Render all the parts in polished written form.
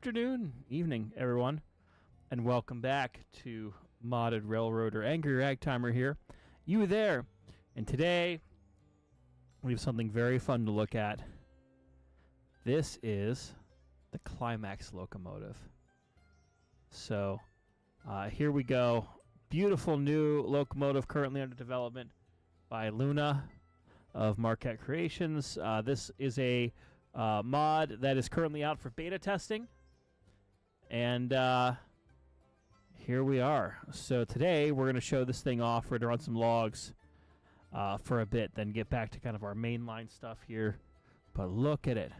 afternoon, evening, everyone, and welcome back to Modded Railroader. Angry Ragtimer here. You there. And today, we have something very fun to look at. This is the Climax locomotive. So, here we go. Beautiful new locomotive currently under development by Luna of Marquette Creations. This is a mod that is currently out for beta testing. And here we are. So today we're going to show this thing off. We're going to run some logs for a bit, then get back to kind of our mainline stuff here. But look at it.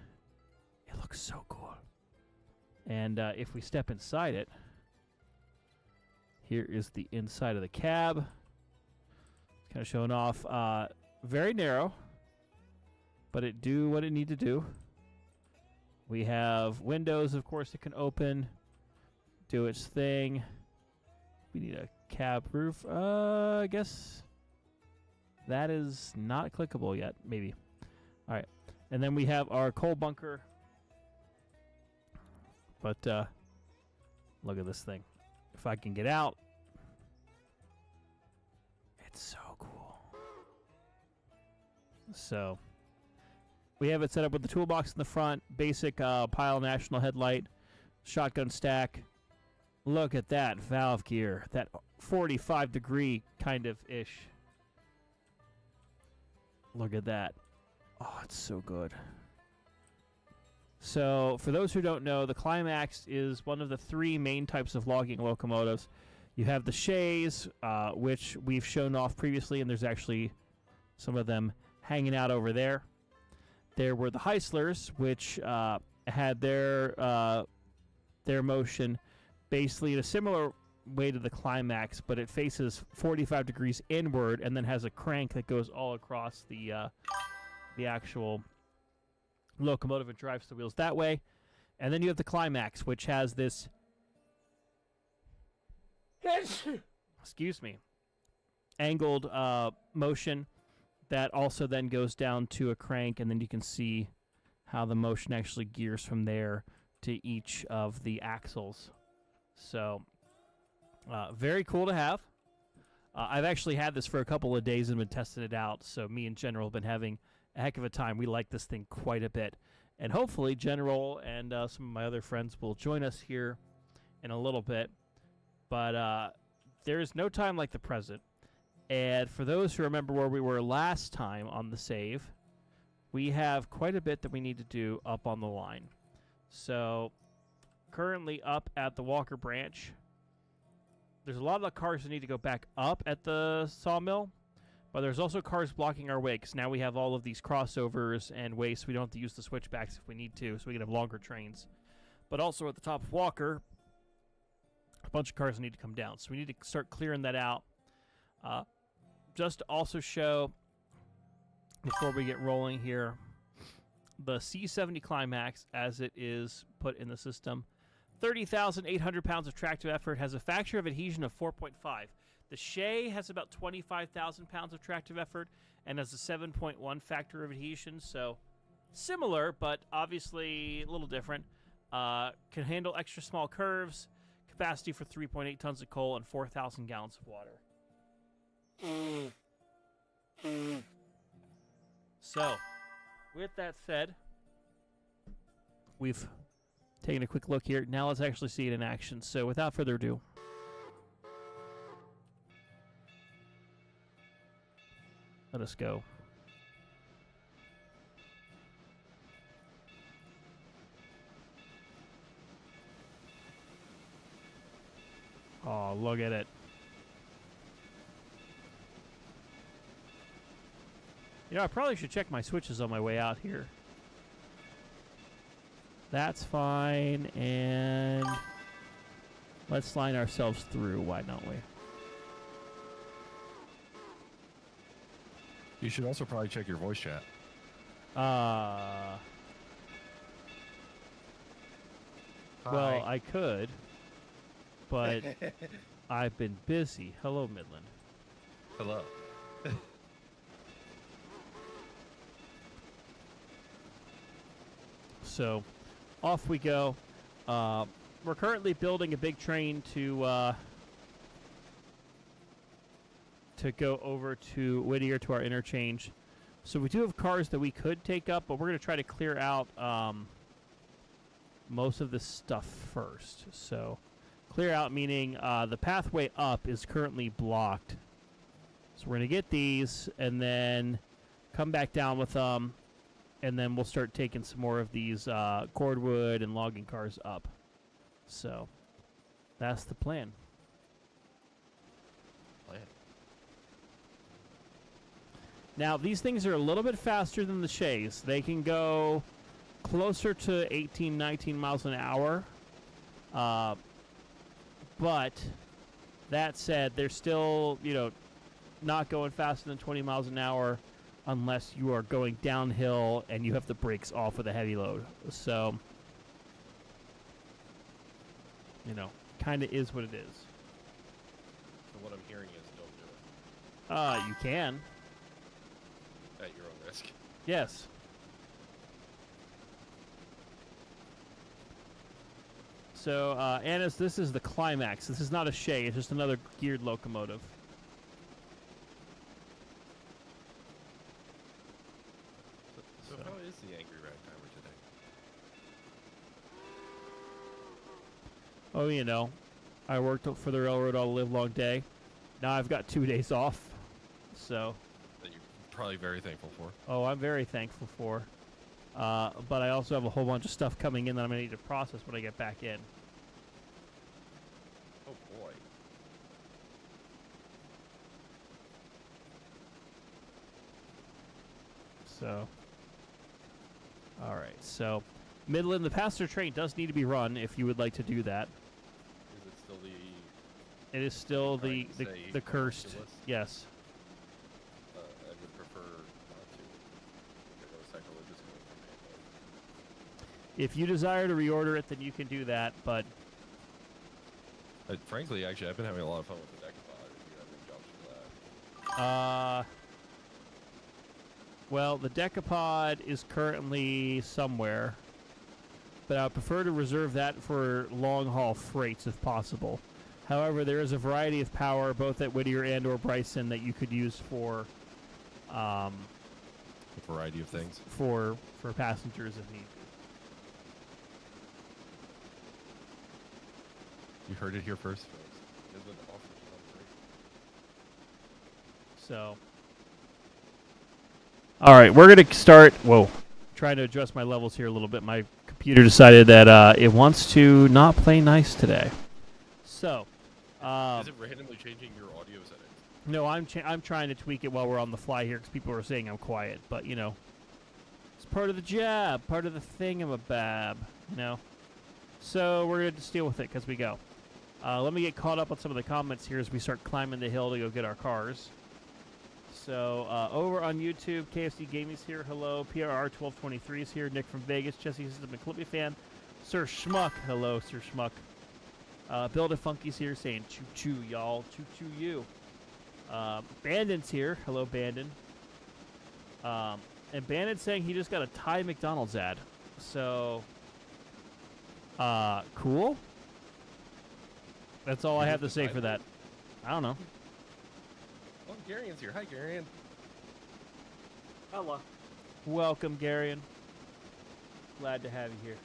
It looks so cool. And if we step inside it, here is the inside of the cab. It's kind of showing off. Very narrow, but it do what it need to do. We have windows, of course, it can open, do its thing. We need a cab roof. I guess that is not clickable yet, maybe. All right, and then we have our coal bunker. But look at this thing. If I can get out, it's so cool. So we have it set up with the toolbox in the front, basic pile national headlight, shotgun stack. Look at that valve gear, that 45-degree kind of ish. Look at that. Oh, it's so good. So for those who don't know, the Climax is one of the three main types of logging locomotives. You have the Shays, which we've shown off previously, and there's actually some of them hanging out over there. There were the Heislers, which had their motion basically in a similar way to the Climax, but it faces 45 degrees inward and then has a crank that goes all across the actual locomotive and drives the wheels that way. And then you have the Climax, which has this excuse me, angled motion that also then goes down to a crank, and then you can see how the motion actually gears from there to each of the axles. So very cool to have. I've actually had this for a couple of days and been testing it out, so me and General have been having a heck of a time. We like this thing quite a bit, and hopefully General and some of my other friends will join us here in a little bit. But there is no time like the present. And for those who remember where we were last time on the save, we have quite a bit that we need to do up on the line. So currently up at the Walker branch, there's a lot of the cars that need to go back up at the sawmill, but there's also cars blocking our way because now we have all of these crossovers and ways, so we don't have to use the switchbacks if we need to, so we can have longer trains. But also at the top of Walker, a bunch of cars need to come down, so we need to start clearing that out. Just to also show, before we get rolling here, the C70 Climax as it is put in the system. 30,800 pounds of tractive effort, has a factor of adhesion of 4.5. The Shay has about 25,000 pounds of tractive effort and has a 7.1 factor of adhesion, so similar, but obviously a little different. Can handle extra small curves, capacity for 3.8 tons of coal and 4,000 gallons of water. So, with that said, we've taken a quick look here. Now let's actually see it in action. So, without further ado, let us go. Oh, look at it. You know, I probably should check my switches on my way out here. That's fine, and let's line ourselves through, why don't we? You should also probably check your voice chat. Well, I could, but I've been busy. Hello, Midland. Hello. So, off we go. We're currently building a big train to go over to Whittier to our interchange. So we do have cars that we could take up, but we're going to try to clear out most of this stuff first. So clear out meaning the pathway up is currently blocked. So we're going to get these and then come back down with them, and then we'll start taking some more of these cordwood and logging cars up. So that's the plan. Now, these things are a little bit faster than the Shays. They can go closer to 18, 19 miles an hour. But that said, they're still, not going faster than 20 miles an hour unless you are going downhill and you have the brakes off with a heavy load. So, kind of is what it is. So what I'm hearing is don't do it. You can. At your own risk. Yes. So, Annis, this is the Climax. This is not a Shay. It's just another geared locomotive. So how is the angry ragtimer today? Oh, I worked for the railroad all the livelong day. Now I've got 2 days off. So. That you're probably very thankful for. Oh, I'm very thankful for. But I also have a whole bunch of stuff coming in that I'm going to need to process when I get back in. Oh, boy. So. Alright, so. Midland, the passenger train does need to be run if you would like to do that. Is it still the... It is still Right, the say cursed. Oculus? Yes. I would prefer not to. Get those sacrilegious going from me. If you desire to reorder it, then you can do that, but Frankly, actually, I've been having a lot of fun with the Decapod. If you have any jobs for that. well, the Decapod is currently somewhere, but I would prefer to reserve that for long-haul freights if possible. However, there is a variety of power, both at Whittier and or Bryson, that you could use for A variety of things. for passengers if need be. You heard it here first, folks. Midland offers it on free. So, all right, we're going to start, trying to adjust my levels here a little bit. My computer decided that it wants to not play nice today. So, Is it randomly changing your audio settings? no, I'm trying to tweak it while we're on the fly here because people are saying I'm quiet, but, it's part of the job, part of the thingamabab, So, we're going to just deal with it because we go. Let me get caught up on some of the comments here as we start climbing the hill to go get our cars. So, over on YouTube, KFC Gaming's here. Hello. PRR1223 is here. Nick from Vegas. Jesse is a McClippy fan. Sir Schmuck. Hello, Sir Schmuck. Build a Funky's here saying choo-choo, y'all. Choo-choo you. Bandon's here. Hello, Bandon. And Bandon's saying he just got a Thai McDonald's ad. So, cool. That's all I have to say for that. I don't know. Oh, Garion's here. Hi, Garion. Hello. Welcome, Garion. Glad to have you here.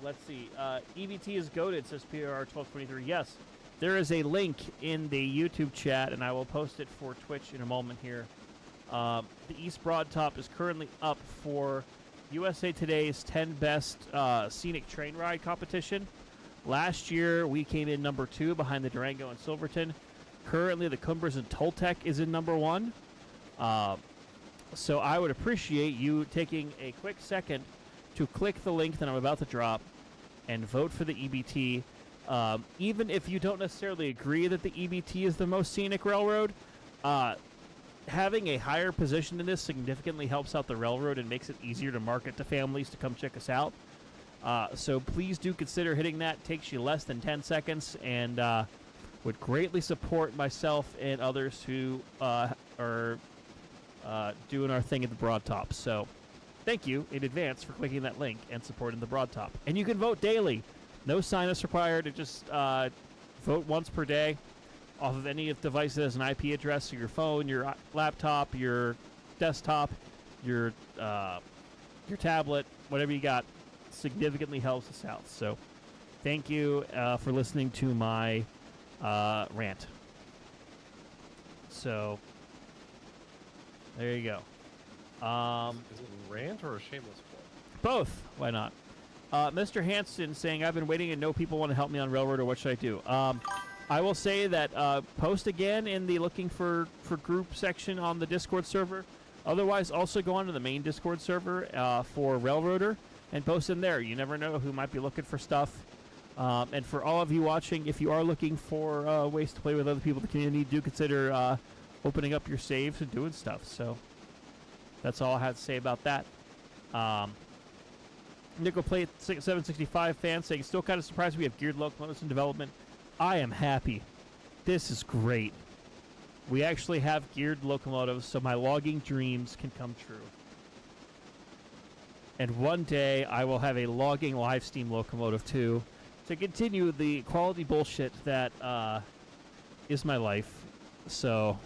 Let's see. EBT is goated, says PRR1223. Yes, there is a link in the YouTube chat, and I will post it for Twitch in a moment here. The East Broad Top is currently up for USA Today's 10 Best Scenic Train Ride competition. Last year, we came in number 2 behind the Durango and Silverton. Currently, the Cumbers and Toltec is in number 1. So I would appreciate you taking a quick second to click the link that I'm about to drop and vote for the EBT. Even if you don't necessarily agree that the EBT is the most scenic railroad, having a higher position in this significantly helps out the railroad and makes it easier to market to families to come check us out. So please do consider hitting that. It takes you less than 10 seconds and would greatly support myself and others who are doing our thing at the Broad Top. So thank you in advance for clicking that link and supporting the Broad Top. And you can vote daily. No sign-ups required. Just vote once per day off of any of device that has an IP address, so your phone, your laptop, your desktop, your tablet, whatever you got. Significantly helps us out. So thank you for listening to my rant. So there you go. Is it a rant or a shameless plug? Both. Why not? Mr. Hanson saying, I've been waiting and no people want to help me on Railroad, or what should I do? I will say that post again in the looking for group section on the Discord server. Otherwise, also go onto the main Discord server for Railroader and post in there. You never know who might be looking for stuff. And for all of you watching, if you are looking for ways to play with other people in the community, do consider opening up your saves and doing stuff. So that's all I have to say about that. Nickel Plate 765 fan saying, still kind of surprised we have geared locomotives in development. I am happy. This is great. We actually have geared locomotives, so my logging dreams can come true. And one day I will have a logging live steam locomotive too, to continue the quality bullshit that is my life. So,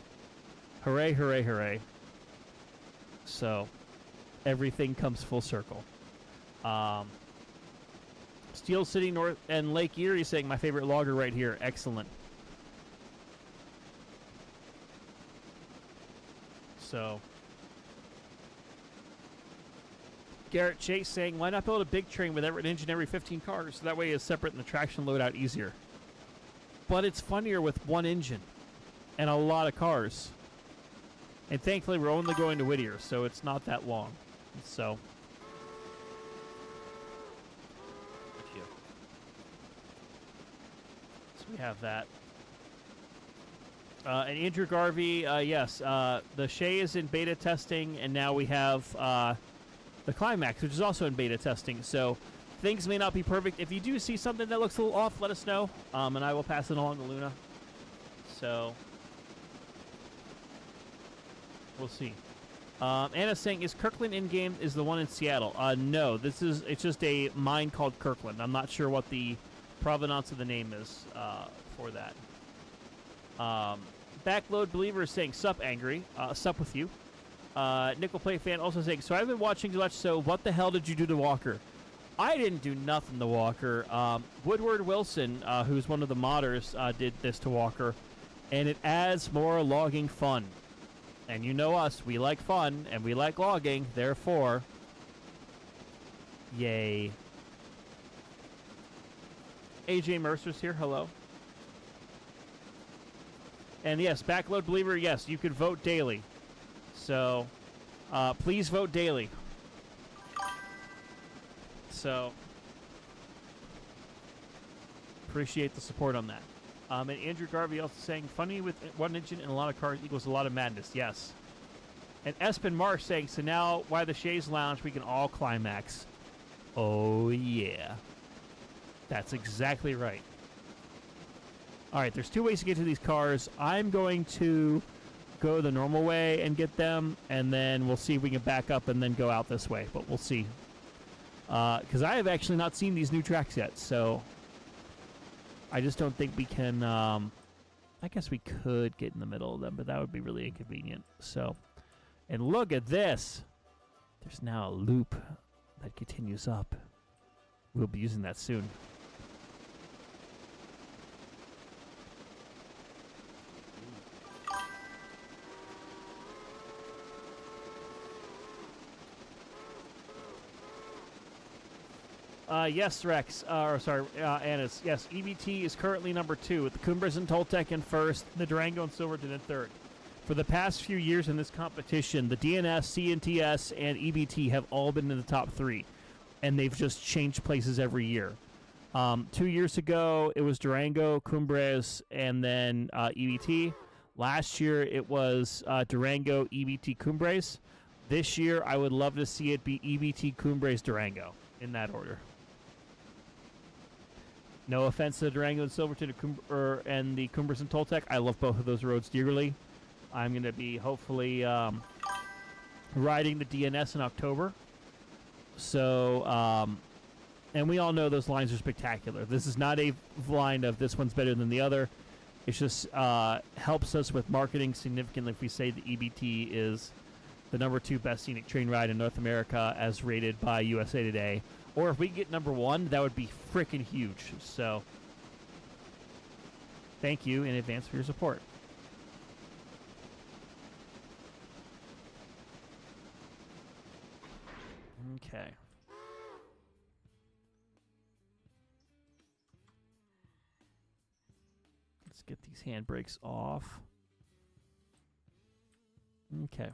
hooray, hooray, hooray. So, everything comes full circle. Steel City North and Lake Erie saying, my favorite logger right here. Excellent. So, Garrett Chase saying, why not build a big train with an engine every 15 cars, so that way it's separate and the traction load out easier? But it's funnier with one engine and a lot of cars. And thankfully we're only going to Whittier, so it's not that long. So we have that. And Andrew Garvey, yes, the Shay is in beta testing, and now we have the Climax, which is also in beta testing. So things may not be perfect. If you do see something that looks a little off, let us know, and I will pass it along to Luna. So we'll see. Anna's saying, is Kirkland in-game is the one in Seattle? No, it's just a mine called Kirkland. I'm not sure what the provenance of the name is for that. Backload Believer is saying, sup, Angry. Sup with you. Nickel Play Fan also saying, so I've been watching too much, so what the hell did you do to Walker? I didn't do nothing to Walker. Woodward Wilson, who's one of the modders, did this to Walker, and it adds more logging fun. And you know us, we like fun, and we like logging, therefore, yay. AJ Mercer's here, hello. And yes, Backload Believer, yes, you can vote daily. So, please vote daily. So, appreciate the support on that. And Andrew Garvey also saying, funny with one engine and a lot of cars equals a lot of madness. Yes. And Espen Marsh saying, so now why the Shays Lounge, we can all climax. Oh, yeah. That's exactly right. All right, there's two ways to get to these cars. I'm going to go the normal way and get them, and then we'll see if we can back up and then go out this way, but we'll see. Because I have actually not seen these new tracks yet, so I just don't think we can... I guess we could get in the middle of them, but that would be really inconvenient. So, and look at this. There's now a loop that continues up. We'll be using that soon. Yes, Rex. Annis. Yes, EBT is currently number 2, with the Cumbres and Toltec in first, the Durango and Silverton in third. For the past few years in this competition, the DNS, CNTS, and EBT have all been in the top 3, and they've just changed places every year. 2 years ago, it was Durango, Cumbres, and then EBT. Last year, it was Durango, EBT, Cumbres. This year, I would love to see it be EBT, Cumbres, Durango, in that order. No offense to the Durango and Silverton and the Cumbres and Toltec. I love both of those roads dearly. I'm going to be hopefully riding the DNS in October. So, and we all know those lines are spectacular. This is not a line of this one's better than the other. It just helps us with marketing significantly if we say the EBT is the #2 best scenic train ride in North America as rated by USA Today. Or if we get #1, that would be freaking huge. So, thank you in advance for your support. Okay. Let's get these handbrakes off. Okay.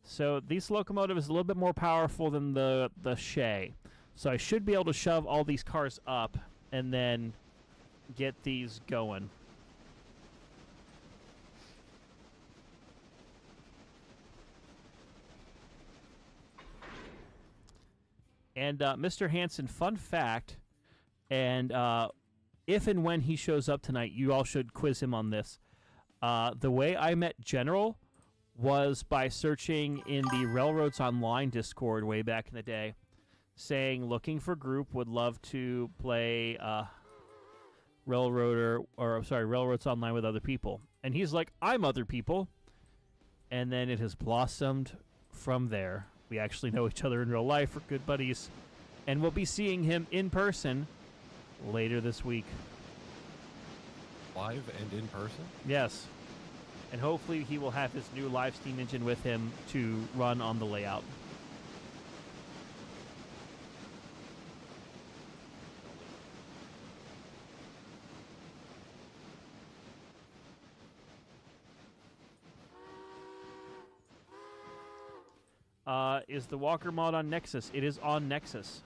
So this locomotive is a little bit more powerful than the Shay. So I should be able to shove all these cars up and then get these going. And Mr. Hansen, fun fact, and if and when he shows up tonight, you all should quiz him on this. The way I met General was by searching in the Railroads Online Discord way back in the day, saying, looking for group, would love to play Railroads Online with other people. And he's like, I'm other people. And then it has blossomed from there. We actually know each other in real life. We're good buddies. And we'll be seeing him in person later this week. Live and in person? Yes. And hopefully he will have his new live steam engine with him to run on the layout. Is the Walker mod on Nexus? It is on Nexus.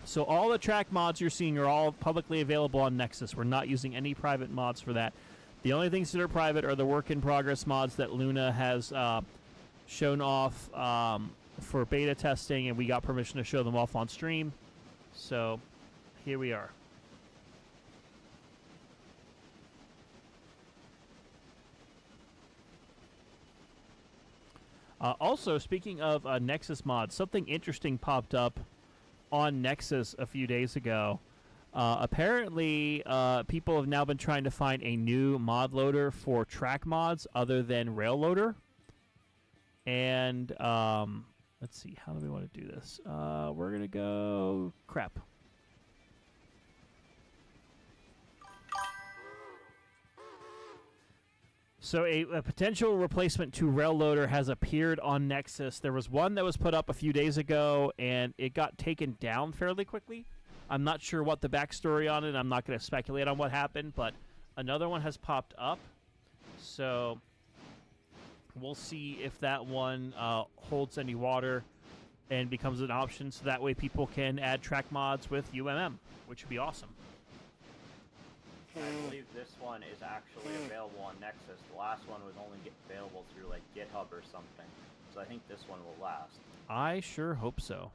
So all the track mods you're seeing are all publicly available on Nexus. We're not using any private mods for that. The only things that are private are the work-in-progress mods that Luna has shown off for beta testing, and we got permission to show them off on stream. So here we are. Also, speaking of Nexus mods, something interesting popped up on Nexus a few days ago. Apparently, people have now been trying to find a new mod loader for track mods other than Rail Loader. And let's see, how do we want to do this? We're going to go crap. So a potential replacement to Rail Loader has appeared on Nexus. There was one that was put up a few days ago, and it got taken down fairly quickly. I'm not sure what the backstory on it. I'm not going to speculate on what happened, but another one has popped up. So we'll see if that one holds any water and becomes an option, so that way people can add track mods with UMM, which would be awesome. I believe this one is actually available on Nexus. The last one was only available through like GitHub or something. So I think this one will last. I sure hope so.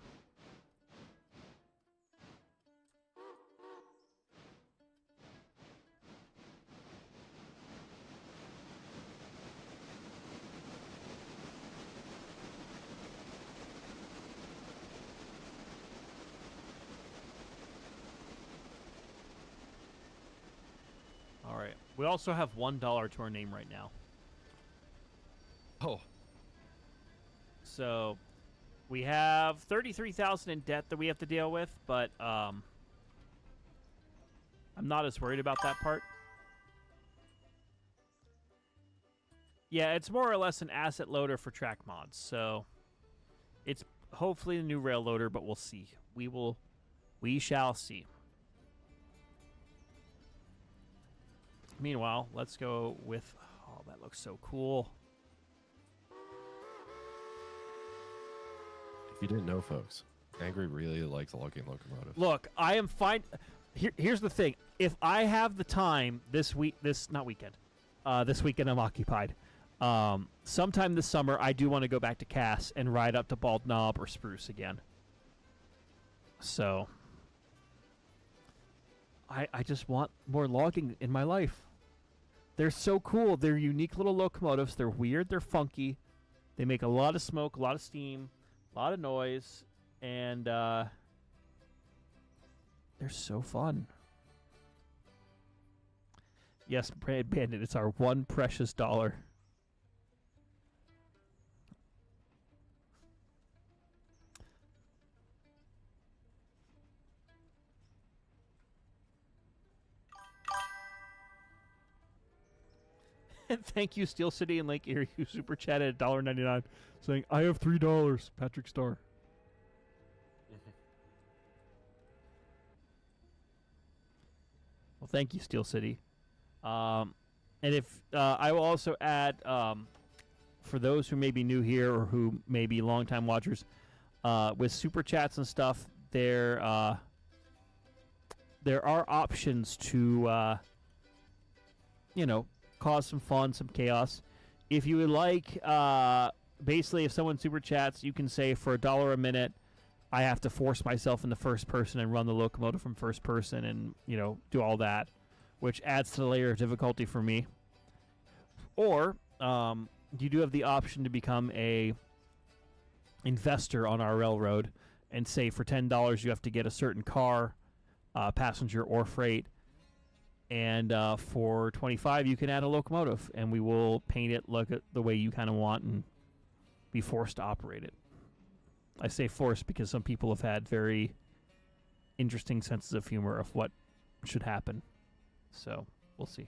All right. We also have $1 to our name right now. Oh. So we have 33,000 in debt that we have to deal with, but I'm not as worried about that part. Yeah, it's more or less an asset loader for track mods. So it's hopefully the new rail loader, but we'll see. We shall see. Meanwhile, let's go with... Oh, that looks so cool. If you didn't know, folks, Angry really likes the Locomotive. Look, I am fine. Here's the thing. If I have the time this weekend I'm occupied. Sometime this summer, I do want to go back to Cass and ride up to Bald Knob or Spruce again. So... I just want more logging in my life. They're so cool. They're unique little locomotives. They're weird. They're funky. They make a lot of smoke, a lot of steam, a lot of noise, and they're so fun. Yes, Bandit, it's our one precious dollar. And thank you, Steel City and Lake Erie, who super chatted $1.99, saying, "I have $3, Patrick Starr." Well, thank you, Steel City. And if I will also add, for those who may be new here or who may be longtime watchers, with super chats and stuff, there are options to, cause some fun, some chaos. If you would like, basically, if someone super chats, you can say for $1 a minute, I have to force myself into first person and run the locomotive from first person and, do all that, which adds to the layer of difficulty for me. Or you do have the option to become a investor on our railroad and say for $10 you have to get a certain car, passenger or freight, and for $25 you can add a locomotive, and we will paint it look the way you kind of want and be forced to operate it. I say forced because some people have had very interesting senses of humor of what should happen. So, we'll see.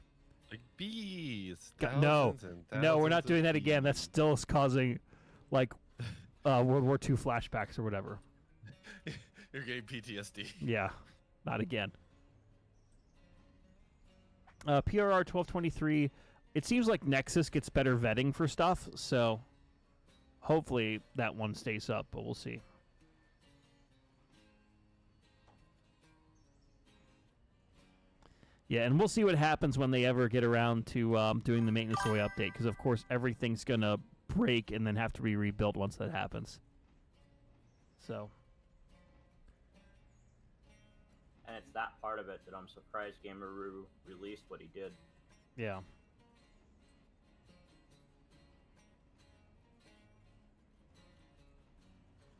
Like bees. No, we're not doing that again. That still is causing, like, World War II flashbacks or whatever. You're getting PTSD. Yeah, not again. PRR 1223. It seems like Nexus gets better vetting for stuff, so hopefully that one stays up, but we'll see. Yeah, and we'll see what happens when they ever get around to doing the maintenance away update, because of course everything's gonna break and then have to be rebuilt once that happens. So. And it's that part of it that I'm surprised Gameroo released what he did. Yeah.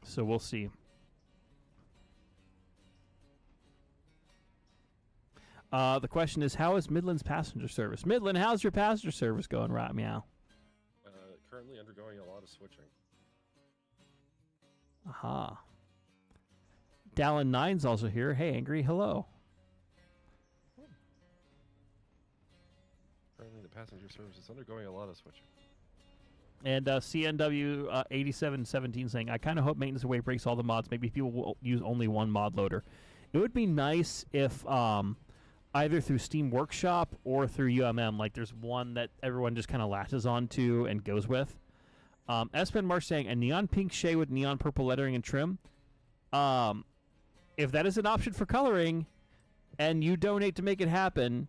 So we'll see. The question is, how is Midland's passenger service? Midland, how's your passenger service going, right, meow? Currently undergoing a lot of switching. Aha. Dallin 9's also here. Hey, Angry, hello. Currently the passenger service is undergoing a lot of switching. And CNW 8717 saying, I kind of hope maintenance away breaks all the mods. Maybe people will use only one mod loader. It would be nice if either through Steam Workshop or through UMM, like there's one that everyone just kind of latches onto and goes with. Espen Marsh saying, a neon pink shade with neon purple lettering and trim. If that is an option for coloring and you donate to make it happen,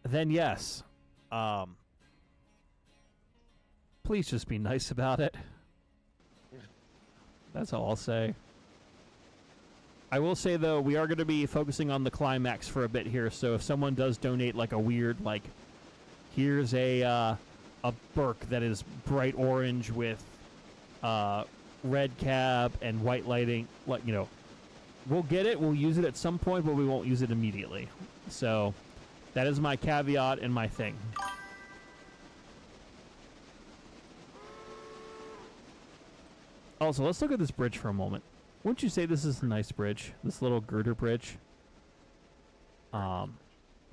then yes. Please just be nice about it. That's all I'll say. I will say, though, we are going to be focusing on the Climax for a bit here, so if someone does donate, like, a weird, like, here's a Burke that is bright orange with red cab and white lighting, like, we'll get it, we'll use it at some point, but we won't use it immediately. So, that is my caveat and my thing. Also, let's look at this bridge for a moment. Wouldn't you say this is a nice bridge? This little girder bridge? The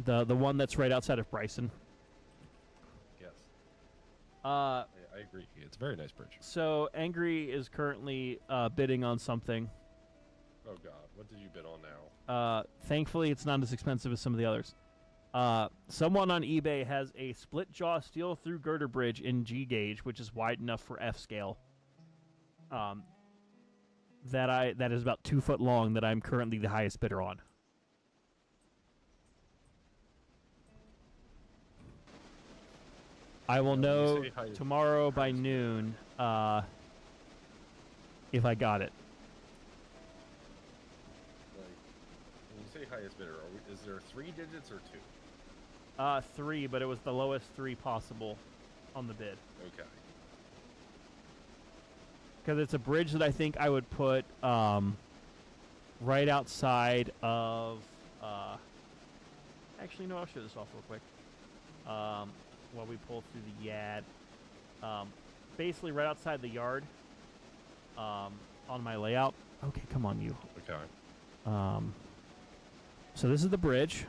one that's right outside of Bryson. Yes. I agree. It's a very nice bridge. So, Angry is currently bidding on something. Oh, God. What did you bid on now? Thankfully, it's not as expensive as some of the others. Someone on eBay has a split-jaw steel-through girder bridge in G gauge, which is wide enough for F-scale. That is about 2 foot long, that I'm currently the highest bidder on. I will know tomorrow by noon if I got it. Like, when you say highest bidder, is there 3 digits or 2? 3, but it was the lowest 3 possible on the bid. Okay. Because it's a bridge that I think I would put right outside of. Actually, no, I'll show this off real quick. While we pull through the yad. Basically, right outside the yard on my layout. Okay, come on, you. Okay. So this is the bridge.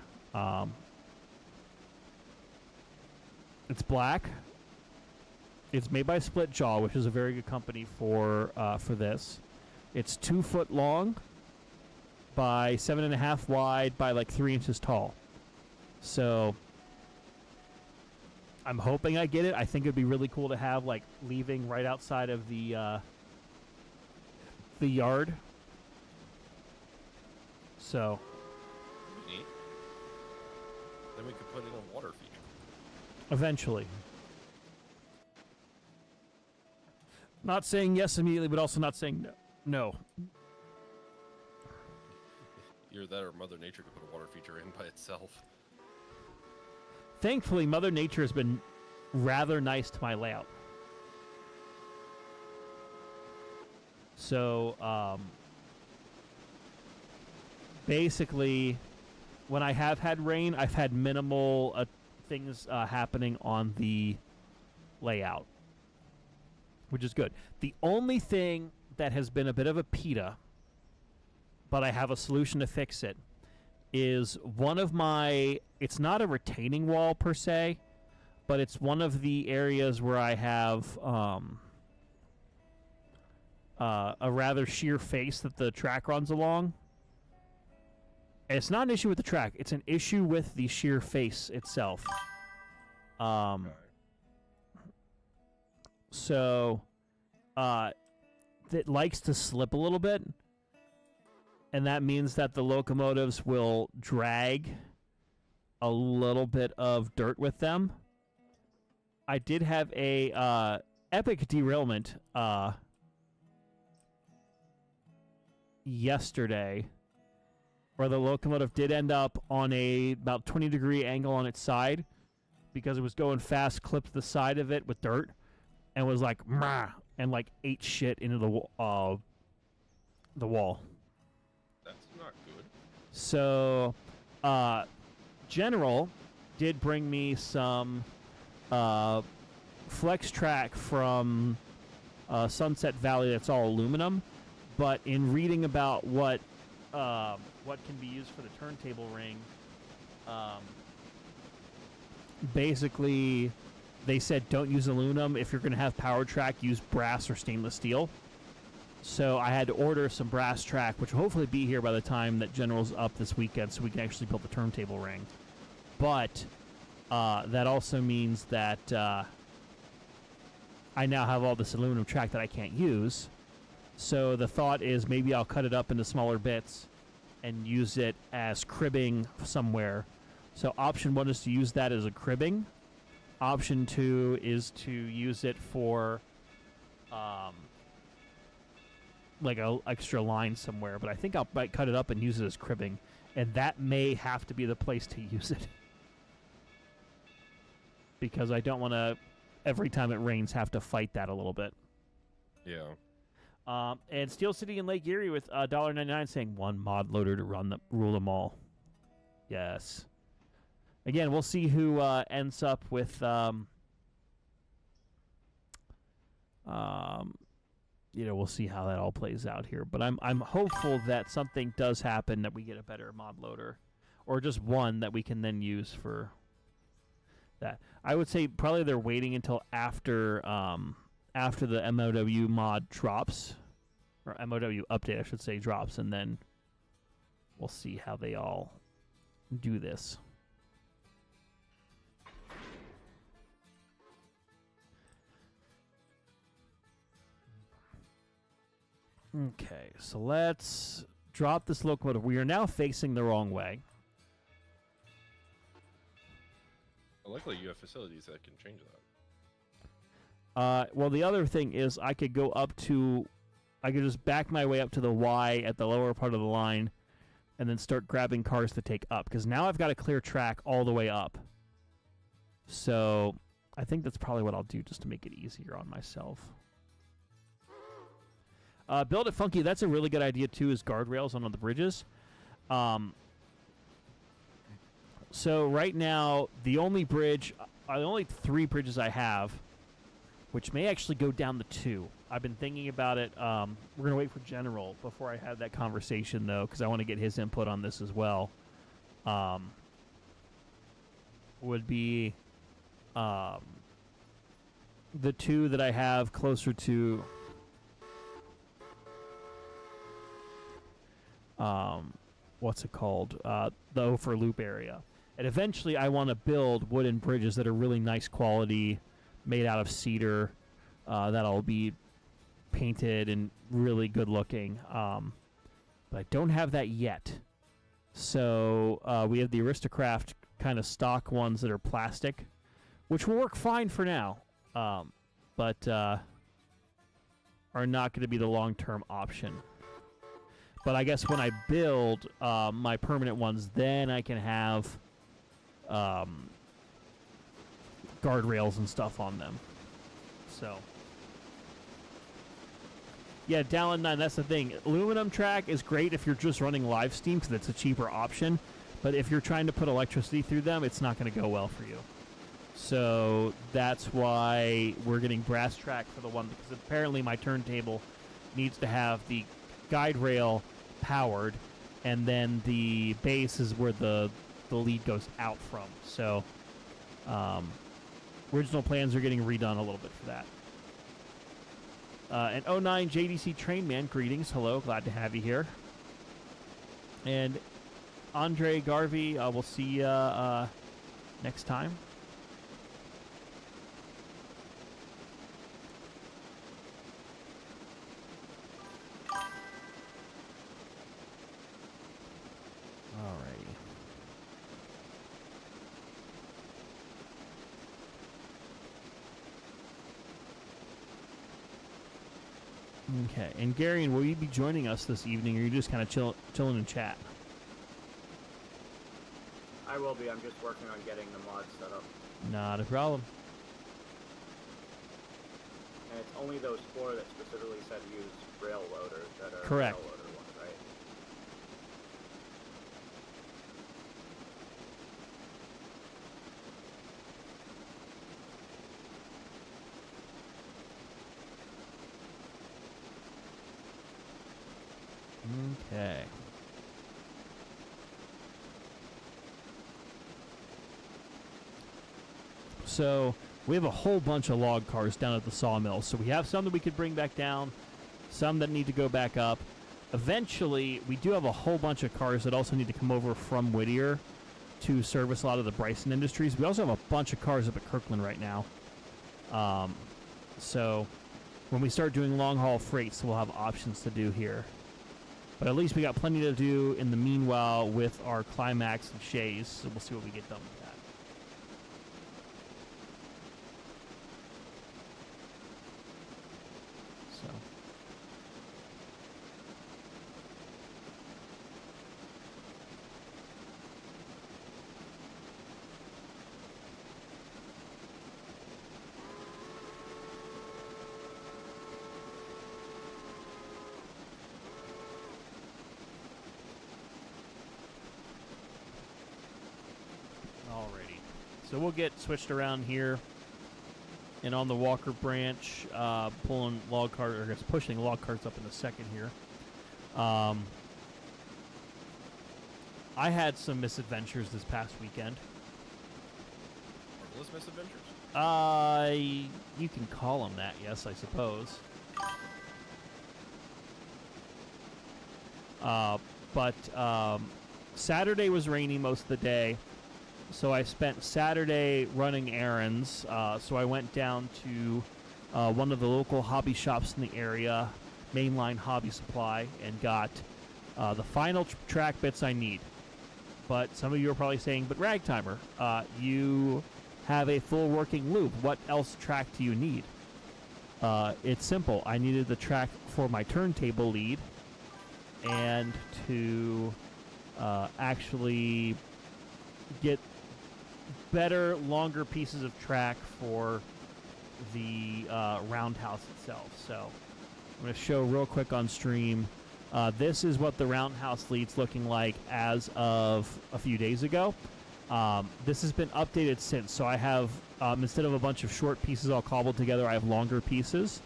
It's black. It's made by Split Jaw, which is a very good company for this. It's 2 foot long by 7.5 wide by like 3 inches tall. So I'm hoping I get it. I think it'd be really cool to have like leaving right outside of the yard. So Neat. Then we could put in a water feature. eventually. Not saying yes immediately, but also not saying no. Either that or Mother Nature could put a water feature in by itself. Thankfully, Mother Nature has been rather nice to my layout. So, basically, when I have had rain, I've had minimal things happening on the layout, which is good. The only thing that has been a bit of a PETA, but I have a solution to fix it, is one of my, it's not a retaining wall per se, but it's one of the areas where I have a rather sheer face that the track runs along. And it's not an issue with the track, it's an issue with the sheer face itself. Okay. So, it likes to slip a little bit, and that means that the locomotives will drag a little bit of dirt with them. I did have a epic derailment yesterday, where the locomotive did end up on a about 20-degree angle on its side because it was going fast, clipped the side of it with dirt, and was like, "Mah," and like ate shit into the wall. That's not good. So, General did bring me some flex track from Sunset Valley that's all aluminum, but in reading about what can be used for the turntable ring, basically they said don't use aluminum. If you're going to have power track, use brass or stainless steel. So I had to order some brass track, which will hopefully be here by the time that General's up this weekend, so we can actually build the turntable ring. But that also means that I now have all this aluminum track that I can't use. So the thought is maybe I'll cut it up into smaller bits and use it as cribbing somewhere. So option 1 is to use that as a cribbing. Option 2 is to use it for like a extra line somewhere. But I think I might cut it up and use it as cribbing, and that may have to be the place to use it because I don't want to every time it rains have to fight that a little bit. Yeah. And Steel City and Lake Erie with $1.99 saying one mod loader to rule them all. Yes. Again, we'll see who ends up with we'll see how that all plays out here. But I'm hopeful that something does happen, that we get a better mod loader, or just one that we can then use for that. I would say probably they're waiting until after the MOW mod drops, or MOW update, I should say, drops, and then we'll see how they all do this. Okay, so let's drop this locomotive. We are now facing the wrong way. Luckily, you have facilities that can change that. Well, the other thing is I could just back my way up to the Y at the lower part of the line and then start grabbing cars to take up, because now I've got a clear track all the way up. So I think that's probably what I'll do just to make it easier on myself. Build it funky. That's a really good idea too. Is guardrails on the bridges. So right now the only three bridges I have, which may actually go down to 2. I've been thinking about it. We're gonna wait for General before I have that conversation though, because I want to get his input on this as well. Would be the 2 that I have closer to what's it called? The Ophir Loop area. And eventually I want to build wooden bridges that are really nice quality, made out of cedar, that'll be painted and really good looking. But I don't have that yet. So we have the Aristocraft kind of stock ones that are plastic, which will work fine for now, but are not going to be the long-term option. But I guess when I build my permanent ones, then I can have guardrails and stuff on them. So, yeah, Dallin 9, that's the thing. Aluminum track is great if you're just running live steam because it's a cheaper option. But if you're trying to put electricity through them, it's not going to go well for you. So that's why we're getting brass track for the one, because apparently my turntable needs to have the guide rail powered, and then the base is where the lead goes out from. So original plans are getting redone a little bit for that. And 09 JDC Trainman, greetings. Hello, glad to have you here. And Andre Garvey, we'll see you next time. Alrighty. Okay, and Garion, will you be joining us this evening, or are you just kind of chilling in chat? I will be. I'm just working on getting the mod set up. Not a problem. And it's only those 4 that specifically said use rail loaders that are correct. Rail loader ones, right? Okay. So we have a whole bunch of log cars down at the sawmill. So we have some that we could bring back down, some that need to go back up. Eventually, we do have a whole bunch of cars that also need to come over from Whittier to service a lot of the Bryson Industries. We also have a bunch of cars up at Kirkland right now. So when we start doing long haul freights, we'll have options to do here. But at least we got plenty to do in the meanwhile with our Climax and Shays, so we'll see what we get done with that. So. Alrighty. So we'll get switched around here. And on the Walker branch, pulling log cart, or I guess pushing log carts up in a second here. I had some misadventures this past weekend. Marvelous misadventures? You can call them that, yes, I suppose. But Saturday was rainy most of the day. So I spent Saturday running errands. So I went down to one of the local hobby shops in the area, Mainline Hobby Supply, and got the final track bits I need. But some of you are probably saying, but Ragtimer, you have a full working loop. What else track do you need? It's simple. I needed the track for my turntable lead and to actually get better, longer pieces of track for the roundhouse itself. So I'm going to show real quick on stream. This is what the roundhouse lead's looking like as of a few days ago. This has been updated since, so I have, instead of a bunch of short pieces all cobbled together, I have longer pieces.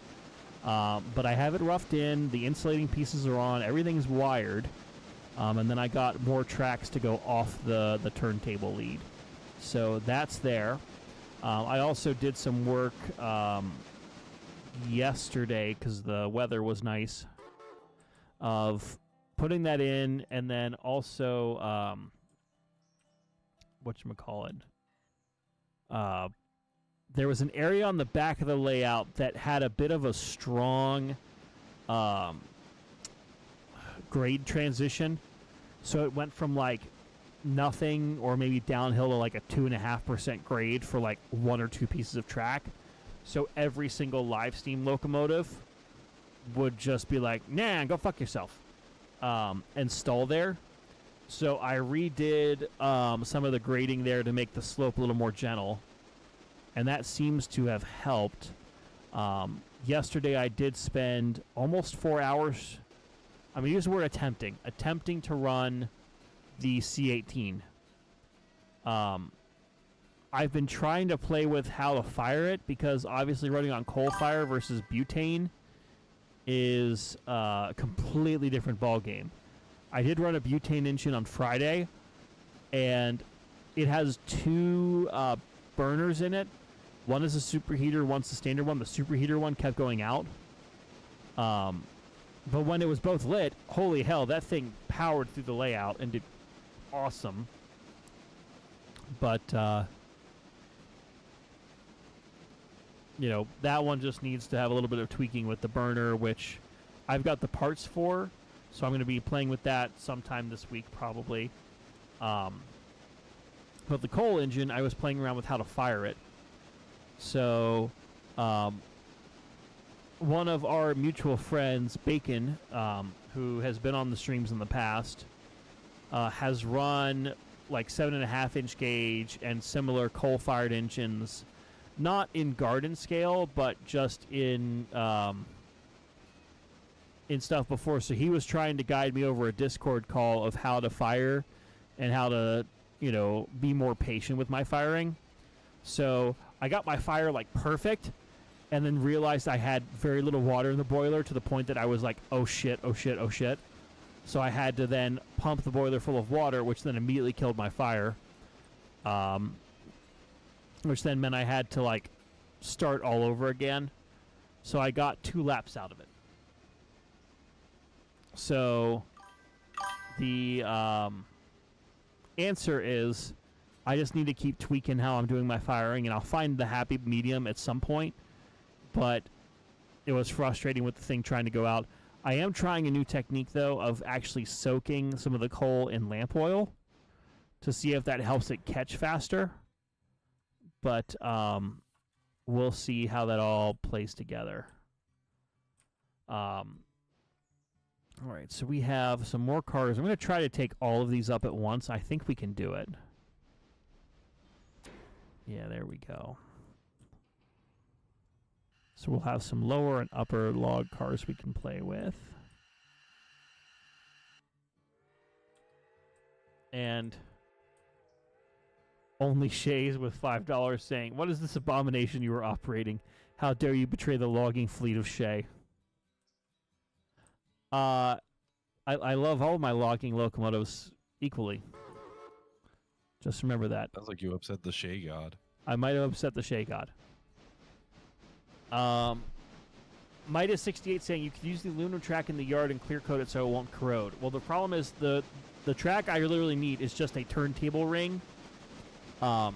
But I have it roughed in, the insulating pieces are on, everything's wired, and then I got more tracks to go off the turntable lead. So that's there. I also did some work yesterday, because the weather was nice, of putting that in, and then also, whatchamacallit, there was an area on the back of the layout that had a bit of a strong grade transition. So it went from like nothing or maybe downhill to like a 2.5% grade for like 1 or 2 pieces of track. So every single live steam locomotive would just be like, nah, go fuck yourself, and stall there. So I redid some of the grading there to make the slope a little more gentle, and that seems to have helped. Yesterday I did spend almost 4 hours, I'm going to use the word attempting to run the C18. I've been trying to play with how to fire it, because obviously running on coal fire versus butane is a completely different ball game. I did run a butane engine on Friday, and it has 2 burners in it. One is a superheater, one's the standard one. The superheater one kept going out. But when it was both lit, holy hell, that thing powered through the layout and did awesome. But, you know, that one just needs to have a little bit of tweaking with the burner, which I've got the parts for, so I'm going to be playing with that sometime this week probably. But the coal engine, I was playing around with how to fire it. So, one of our mutual friends, Bacon, who has been on the streams in the past, has run like 7.5-inch gauge and similar coal-fired engines, not in garden scale, but just in stuff before. So he was trying to guide me over a Discord call of how to fire and how to, you know, be more patient with my firing. So I got my fire like perfect, and then realized I had very little water in the boiler, to the point that I was like, oh shit, oh shit, oh shit. So I had to then pump the boiler full of water, which then immediately killed my fire. Which then meant I had to like start all over again. So I got 2 laps out of it. So the answer is, I just need to keep tweaking how I'm doing my firing, and I'll find the happy medium at some point. But it was frustrating with the thing trying to go out. I am trying a new technique, though, of actually soaking some of the coal in lamp oil to see if that helps it catch faster. But we'll see how that all plays together. All right, so we have some more cars. I'm going to try to take all of these up at once. I think we can do it. Yeah, there we go. So we'll have some lower and upper log cars we can play with. And only Shays with $5 saying, "What is this abomination you are operating? How dare you betray the logging fleet of Shay?" I love all my logging locomotives equally. Just remember that. Sounds like you upset the Shay God. I might have upset the Shay God. Midas68 saying you can use the aluminum track in the yard and clear coat it so it won't corrode. Well, the problem is the track I literally need is just a turntable ring. But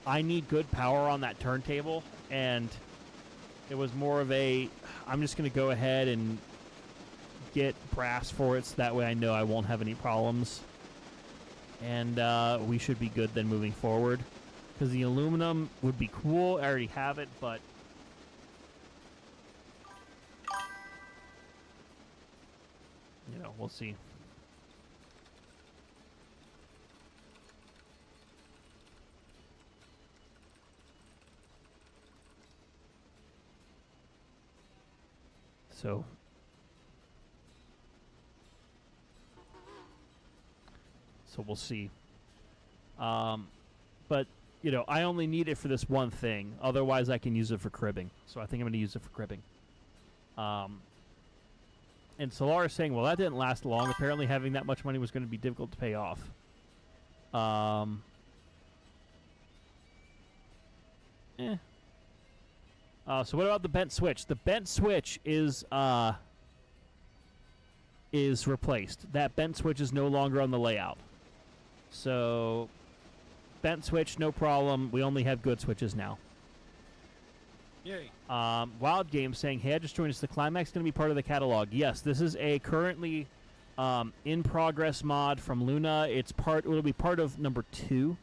I need good power on that turntable, and it was more of a, I'm just going to go ahead and get brass for it, so that way I know I won't have any problems. And we should be good then moving forward. Because the aluminum would be cool. I already have it, but you know, we'll see. So we'll see. But you know, I only need it for this one thing. Otherwise, I can use it for cribbing. So I think I'm going to use it for cribbing. And Solar is saying, well, that didn't last long. Apparently, having that much money was going to be difficult to pay off. So what about the bent switch? The bent switch is replaced. That bent switch is no longer on the layout. So bent switch, no problem. We only have good switches now. Yay. Wild Game saying, hey, I just joined us. The Climax going to be part of the catalog. Yes, this is a currently in progress mod from Luna. It'll be part of number 2.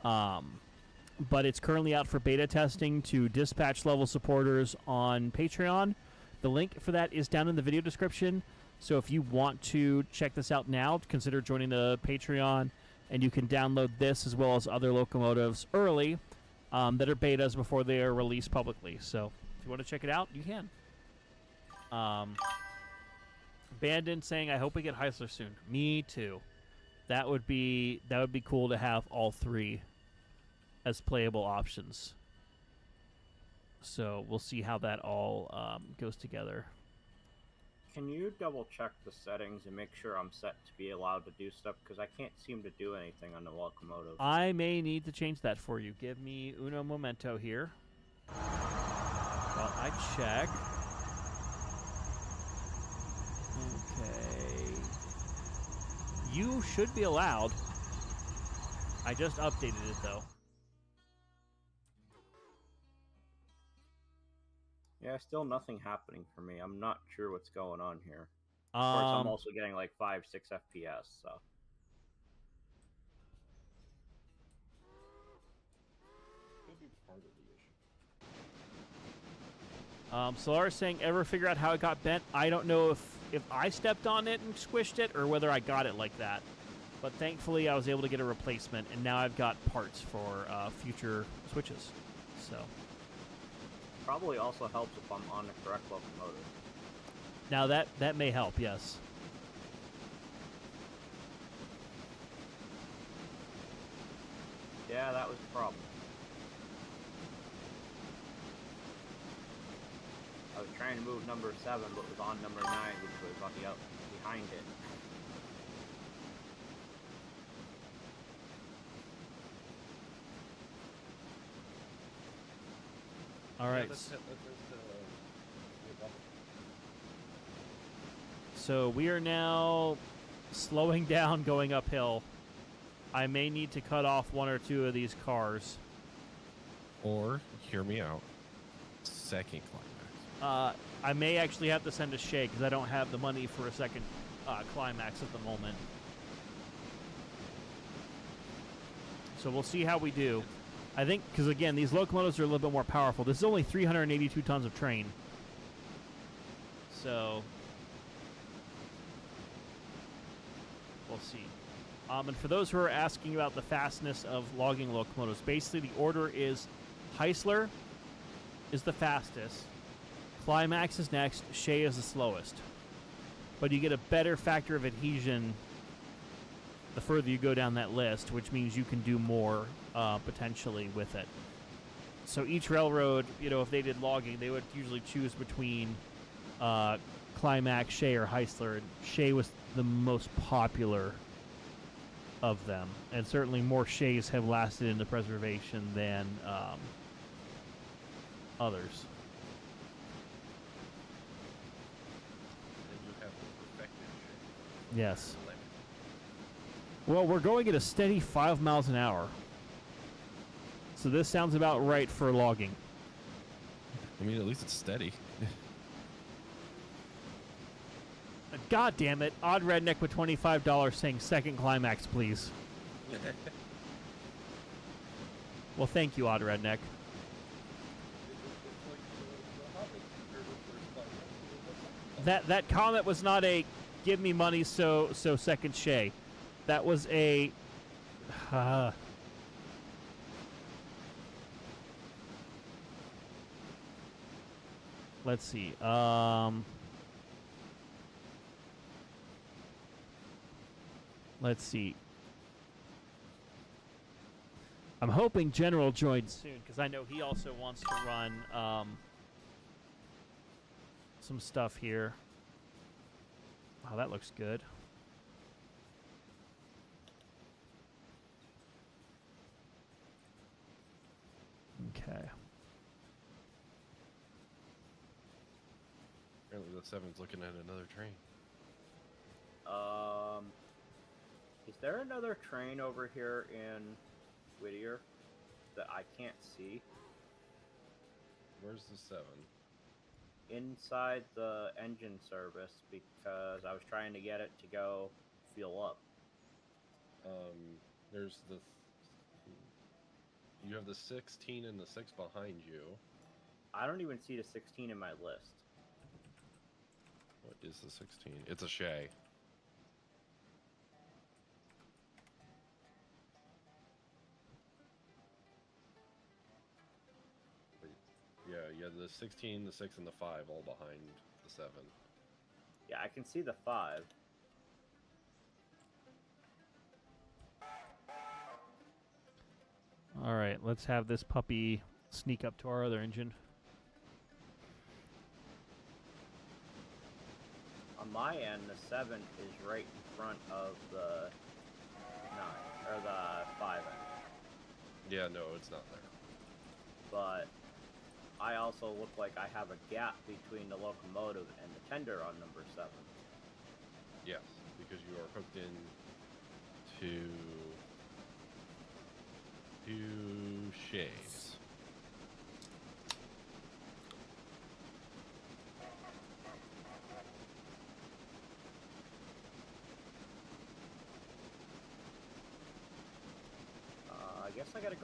But it's currently out for beta testing to dispatch level supporters on Patreon. The link for that is down in the video description. So if you want to check this out now, consider joining the Patreon, and you can download this as well as other locomotives early that are betas before they are released publicly. So if you want to check it out, you can. Bandon saying, I hope we get Heisler soon. Me too. That would be cool to have all 3 as playable options. So we'll see how that all goes together. Can you double check the settings and make sure I'm set to be allowed to do stuff? Because I can't seem to do anything on the Locomotive. I may need to change that for you. Give me uno momento here. Well, I check. Okay. You should be allowed. I just updated it, though. Yeah, still nothing happening for me. I'm not sure what's going on here. Of course, I'm also getting like 5-6 FPS, so. Could be part of the issue. Solar is saying, ever figure out how it got bent? I don't know if I stepped on it and squished it or whether I got it like that. But thankfully, I was able to get a replacement, and now I've got parts for future switches. So. Probably also helps if I'm on the correct locomotive. Now that may help, yes. Yeah, that was the problem. I was trying to move number 7, but was on number 9, which was on the behind it. All right. So we are now slowing down, going uphill. I may need to cut off 1 or 2 of these cars. Or, hear me out, second Climax. I may actually have to send a Shay because I don't have the money for a second Climax at the moment. So we'll see how we do. I think, because again, these locomotives are a little bit more powerful. This is only 382 tons of train. So, we'll see. And for those who are asking about the fastness of logging locomotives, basically the order is Heisler is the fastest, Climax is next, Shay is the slowest. But you get a better factor of adhesion the further you go down that list, which means you can do more potentially with it. So each railroad, you know, if they did logging, they would usually choose between Climax, Shay, or Heisler. And Shay was the most popular of them, and certainly more Shays have lasted into preservation than others. And you have the perfected shape. Yes. Well, we're going at a steady 5 miles an hour. So this sounds about right for logging. I mean, at least it's steady. God damn it. Odd Redneck with $25 saying second Climax, please. Well, thank you, Odd Redneck. It's like the Hobbit compared to first Climax. That comment was not a give me money so second Shay. That was a let's see. Let's see. I'm hoping General joins soon because I know he also wants to run some stuff here. Wow, that looks good. Okay. Apparently the 7's looking at another train. Is there another train over here in Whittier that I can't see? Where's the 7? Inside the engine service because I was trying to get it to go fuel up. There's the... You have the 16 and the 6 behind you. I don't even see the 16 in my list. What is the 16? It's a Shay. Yeah, the 16, the 6, and the 5 all behind the 7. Yeah, I can see the 5. All right, let's have this puppy sneak up to our other engine. On my end, the 7 is right in front of the 9, or the 5 end. Yeah, no, it's not there. But I also look like I have a gap between the locomotive and the tender on number 7. Yes, because you are hooked in to two Shays. I guess I gotta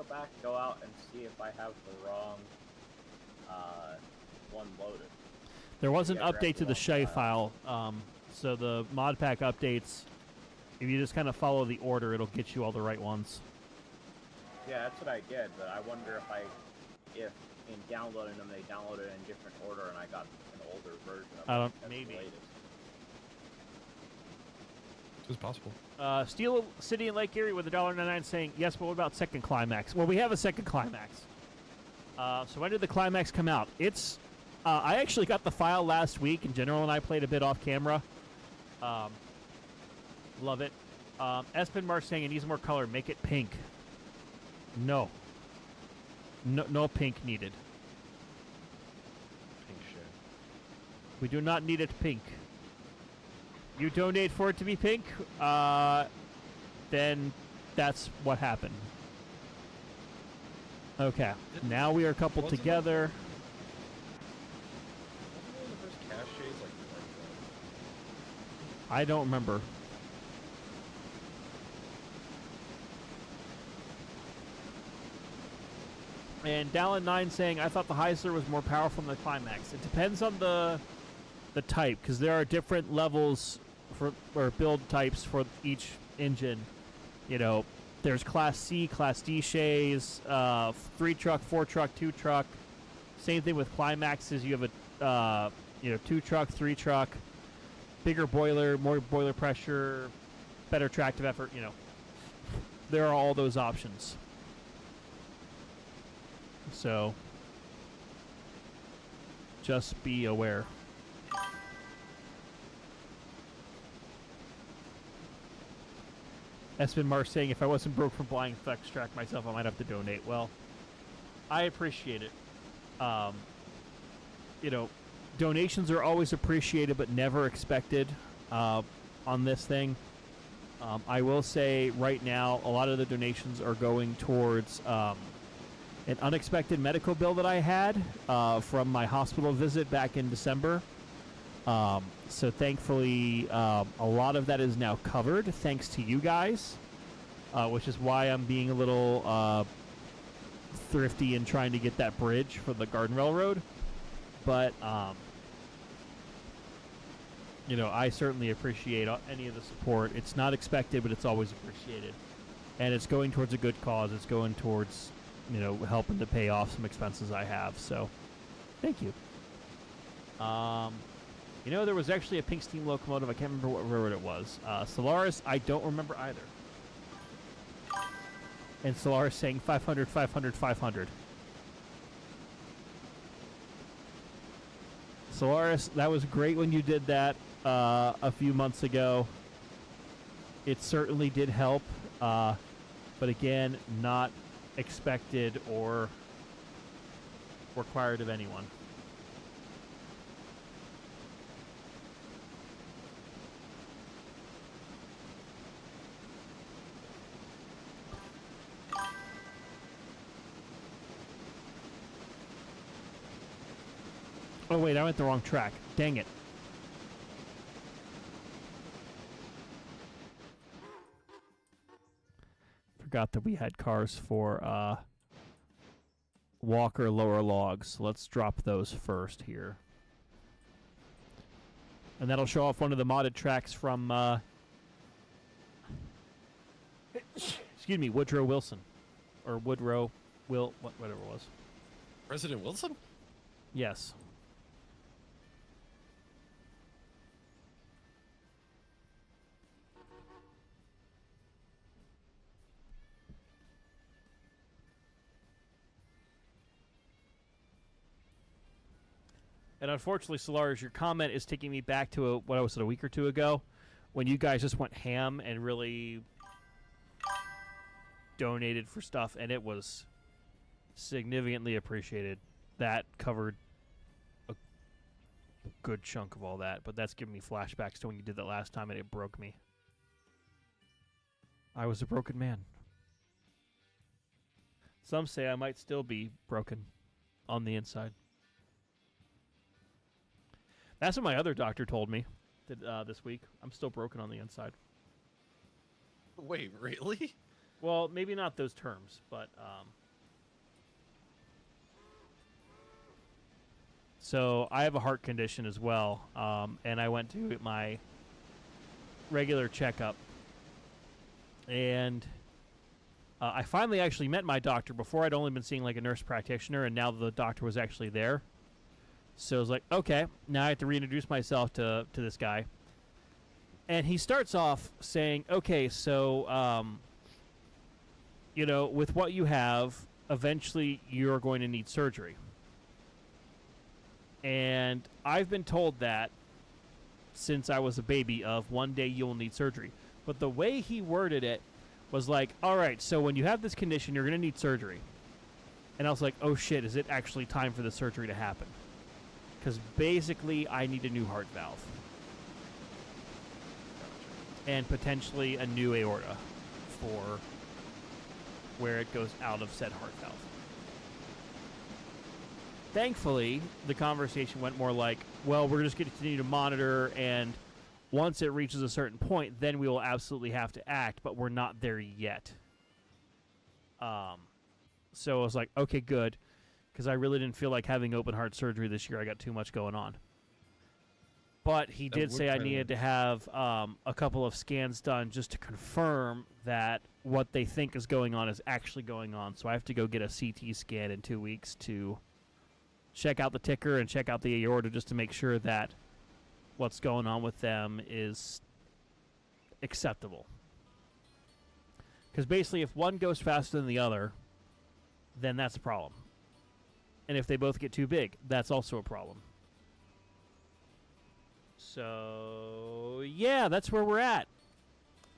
go out and see if I have the wrong one loaded. There was an Yeah, grab update to the the wrong Shay file. file, so the mod pack updates. If you just kind of follow the order, it'll get you all the right ones. Yeah, that's what I did, but I wonder if in downloading them, they downloaded in different order and I got an older version of I it. don't- That's the maybe. latest. It's possible. Steel City in Lake Erie with $1.99 saying, yes, but what about second Climax? Well, we have a second Climax. So when did the Climax come out? It's, I actually got the file last week, and General and I played a bit off camera. Love it. Espen Marsh saying it needs more color. Make it pink. No. No pink needed. Pink Shay. We do not need it pink. You donate for it to be pink, then that's what happened. Okay, now we are coupled Wasn't it- together. Wasn't one of the first cache Shays like I don't remember. And Dallin9 saying, I thought the Heisler was more powerful than the Climax. It depends on the type, because there are different levels for or build types for each engine. You know, there's Class C, Class D Shays, 3-truck, 4-truck, 2-truck. Same thing with Climaxes. You have a 2-truck, 3-truck, bigger boiler, more boiler pressure, better tractive effort. You know, there are all those options. So, just be aware. Espen Marsh saying, if I wasn't broke from buying Flex Track myself, I might have to donate. Well, I appreciate it. Donations are always appreciated but never expected on this thing. I will say right now, a lot of the donations are going towards an unexpected medical bill that I had from my hospital visit back in December. So thankfully, a lot of that is now covered thanks to you guys, which is why I'm being a little thrifty in trying to get that bridge for the Garden Railroad. But, I certainly appreciate any of the support. It's not expected, but it's always appreciated. And it's going towards a good cause. It's going towards helping to pay off some expenses I have. So, thank you. You know, there was actually a pink steam locomotive. I can't remember what railroad it was. Solaris, I don't remember either. And Solaris saying 500, 500, 500. Solaris, that was great when you did that a few months ago. It certainly did help. But again, not expected or required of anyone. Oh wait, I went the wrong track. Dang it. Forgot that we had cars for Walker lower logs. Let's drop those first here. And that'll show off one of the modded tracks from excuse me, Woodrow Wilson. Or Woodrow whatever it was. President Wilson? Yes. And unfortunately, Solaris, your comment is taking me back to what was it, a week or two ago, when you guys just went ham and really donated for stuff, and it was significantly appreciated. That covered a good chunk of all that, but that's giving me flashbacks to when you did that last time, and it broke me. I was a broken man. Some say I might still be broken on the inside. That's what my other doctor told me this week. I'm still broken on the inside. Wait, really? Well, maybe not those terms, but so I have a heart condition as well, and I went to my regular checkup, and I finally actually met my doctor. Before, I'd only been seeing like a nurse practitioner, and now the doctor was actually there. So I was like, okay, now I have to reintroduce myself to this guy. And he starts off saying, okay, so, you know, with what you have, eventually you're going to need surgery. And I've been told that since I was a baby of one day you'll need surgery. But the way he worded it was like, all right, so when you have this condition, you're going to need surgery. And I was like, oh shit, is it actually time for the surgery to happen? Because basically, I need a new heart valve. And potentially a new aorta for where it goes out of said heart valve. Thankfully, the conversation went more like, well, we're just going to continue to monitor, and once it reaches a certain point, then we will absolutely have to act, but we're not there yet. So I was like, okay, good. Because I really didn't feel like having open heart surgery this year. I got too much going on. But he did say I needed to have a couple of scans done just to confirm that what they think is going on is actually going on. So I have to go get a CT scan in 2 weeks to check out the ticker and check out the aorta just to make sure that what's going on with them is acceptable. Because basically, if one goes faster than the other, then that's a problem. And if they both get too big, that's also a problem. So, yeah, that's where we're at.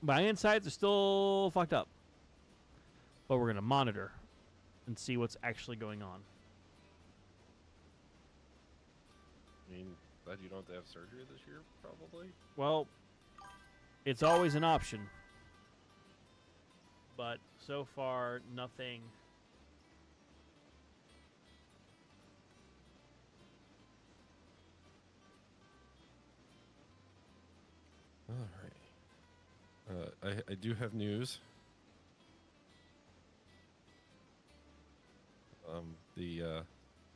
My insides are still fucked up. But we're going to monitor and see what's actually going on. I mean, glad you don't have to have surgery this year, probably. Well, it's always an option. But so far, nothing. All right. I do have news. The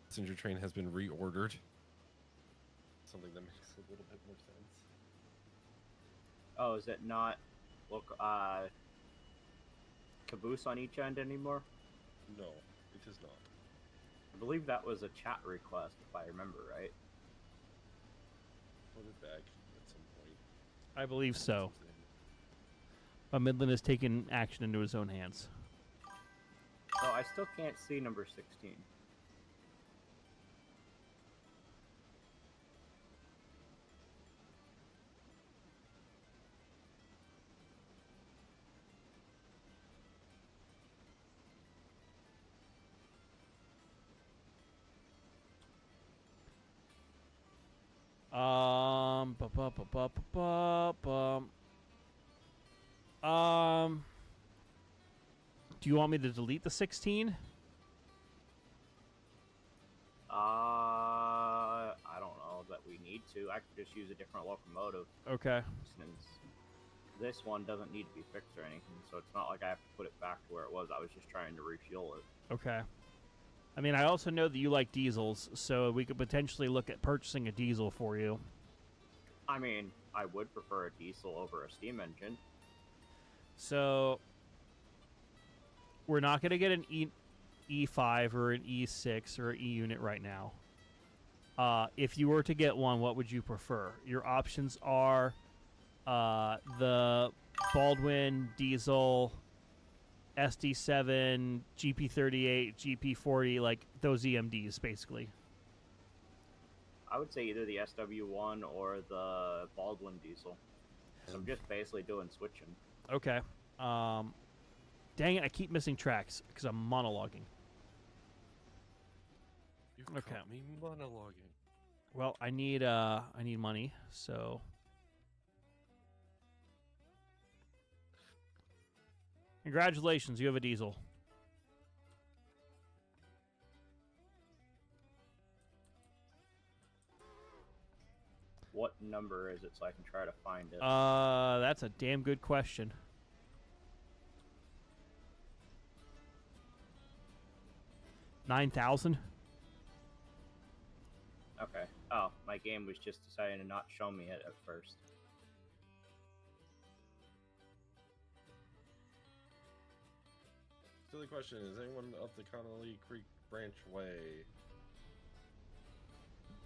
passenger train has been reordered. Something that makes a little bit more sense. Oh, is it not caboose on each end anymore? No, it is not. I believe that was a chat request, if I remember right. put it back at some point. I believe so. Since But Midland has taken action into his own hands. So I still can't see number 16. Bu- bu- bu- bu- bu- bu- bum. Do you want me to delete the 16? I don't know that we need to. I could just use a different locomotive Okay. since this one doesn't need to be fixed or anything, so it's not like I have to put it back to where it was. I was just trying to refuel it. Okay. I mean, I also know that you like diesels, so we could potentially look at purchasing a diesel for you. I mean, I would prefer a diesel over a steam engine. So we're not going to get an E5 or an E6 or an E unit right now. If you were to get one, what would you prefer? Your options are the Baldwin diesel, SD7, GP38, GP40, like those EMDs, basically. I would say either the SW1 or the Baldwin diesel. So I'm just basically doing switching. Okay. Dang it, I keep missing tracks because I'm monologuing. You Okay. caught me monologuing. Well, I need money, so congratulations, you have a diesel. What number is it so I can try to find it? That's a damn good question. $9,000? Okay. Oh, my game was just deciding to not show me it at first. Silly question, is anyone up the Connolly Creek Branch Way?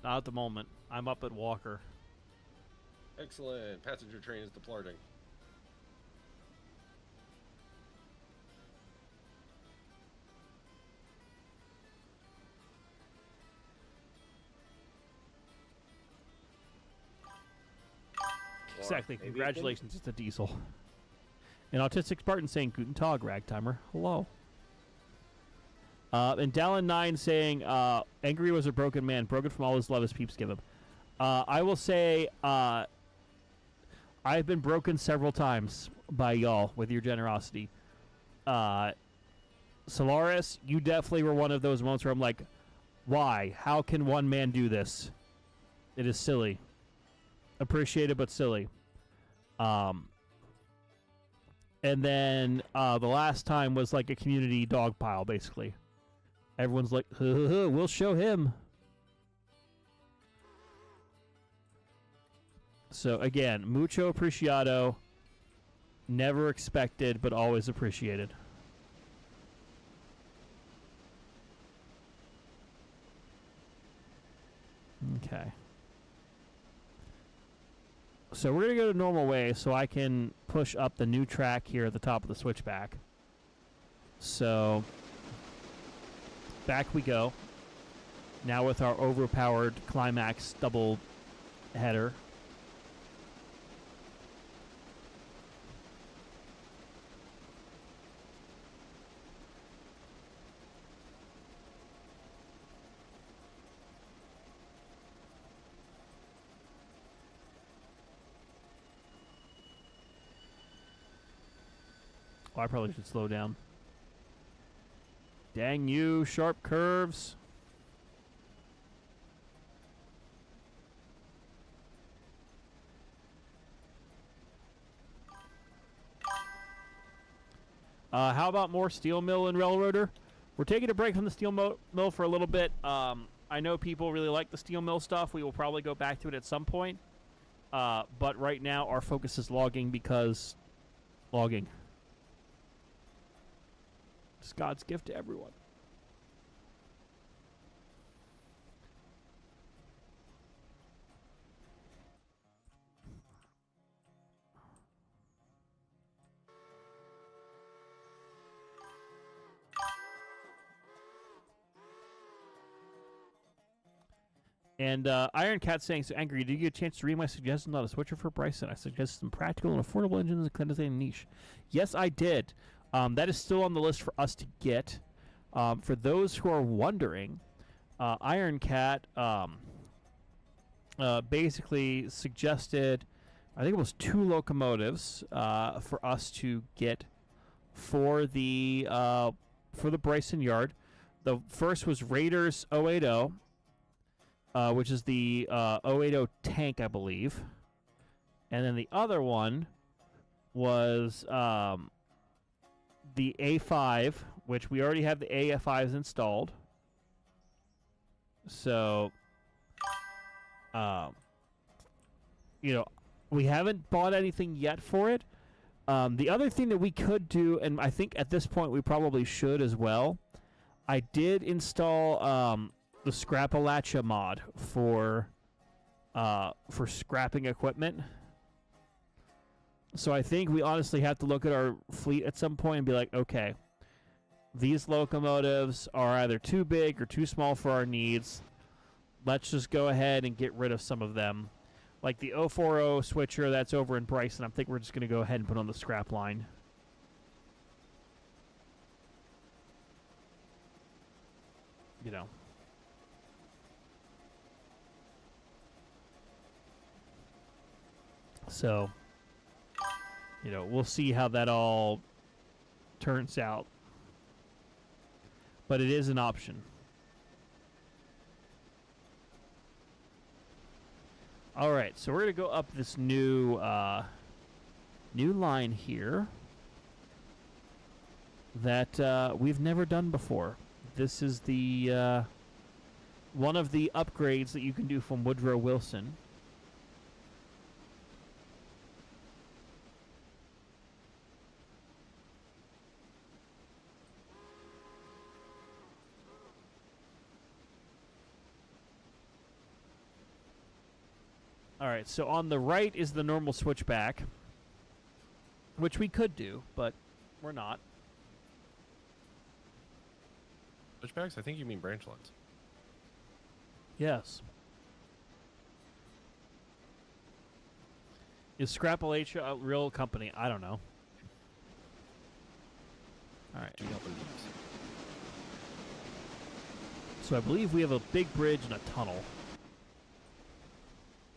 Not at the moment. I'm up at Walker. Excellent. Passenger train is departing. Exactly. maybe it Congratulations, it's a diesel. An autistic Spartan saying Guten Tag, Ragtimer. Hello. And Dallin9 saying, Angry was a broken man, broken from all his love his peeps give him. I will say, I've been broken several times by y'all with your generosity. Solaris, you definitely were one of those moments where I'm like, why? How can one man do this? It is silly. Appreciated, but silly. And then the last time was like a community dog pile, basically. Everyone's like, we'll show him. So again, mucho apreciado. Never expected, but always appreciated. Okay. So we're going to go to normal way so I can push up the new track here at the top of the switchback. So back we go. Now with our overpowered Climax double header. Oh, I probably should slow down. Dang you, sharp curves. How about more steel mill and railroader? We're taking a break from the steel mill for a little bit. I know people really like the steel mill stuff. We will probably go back to it at some point. But right now, our focus is logging because logging. It's God's gift to everyone. And Iron Cat saying, so angry, did you get a chance to read my suggestions on a switcher for Bryson? I suggested some practical and affordable engines and kind of niche. Yes, I did. That is still on the list for us to get. For those who are wondering, Iron Cat basically suggested, I think it was 2 locomotives for us to get for the Bryson yard. The first was Raiders 080. Which is the 080 tank, I believe. And then the other one was the A5, which we already have the A5s installed. So, we haven't bought anything yet for it. The other thing that we could do, and I think at this point we probably should as well, I did install the Scrapalacha mod for scrapping equipment. So I think we honestly have to look at our fleet at some point and be like, okay, these locomotives are either too big or too small for our needs. Let's just go ahead and get rid of some of them. Like the 040 switcher that's over in Bryson, I think we're just going to go ahead and put on the scrap line. You know. So, we'll see how that all turns out. But it is an option. All right, so we're going to go up this new line here that we've never done before. This is the one of the upgrades that you can do from Woodrow Wilson. All right, so on the right is the normal switchback, which we could do, but we're not. Switchbacks? I think you mean branch lines. Yes. Is Scrapalacha a real company? I don't know. All right. Do not believe. So I believe we have a big bridge and a tunnel.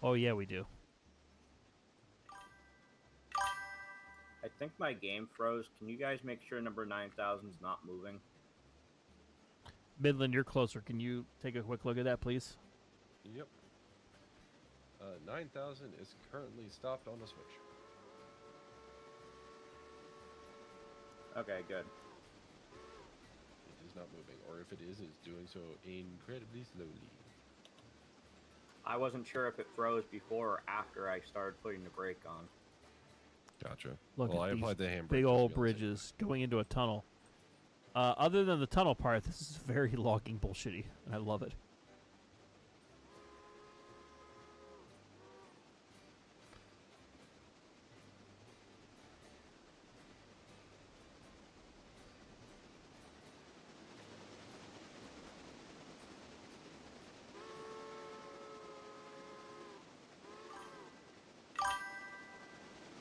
Oh, yeah, we do. I think my game froze. Can you guys make sure number 9000 is not moving? Midland, you're closer. Can you take a quick look at that, please? Yep. 9000 is currently stopped on the switch. Okay, good. It is not moving, or if it is, it's doing so incredibly slowly. I wasn't sure if it froze before or after I started putting the brake on. Gotcha. Look well, at I these applied the handbrake. big to old be on the same bridges going into a tunnel. Other than the tunnel part, this is very logging bullshitty, and I love it.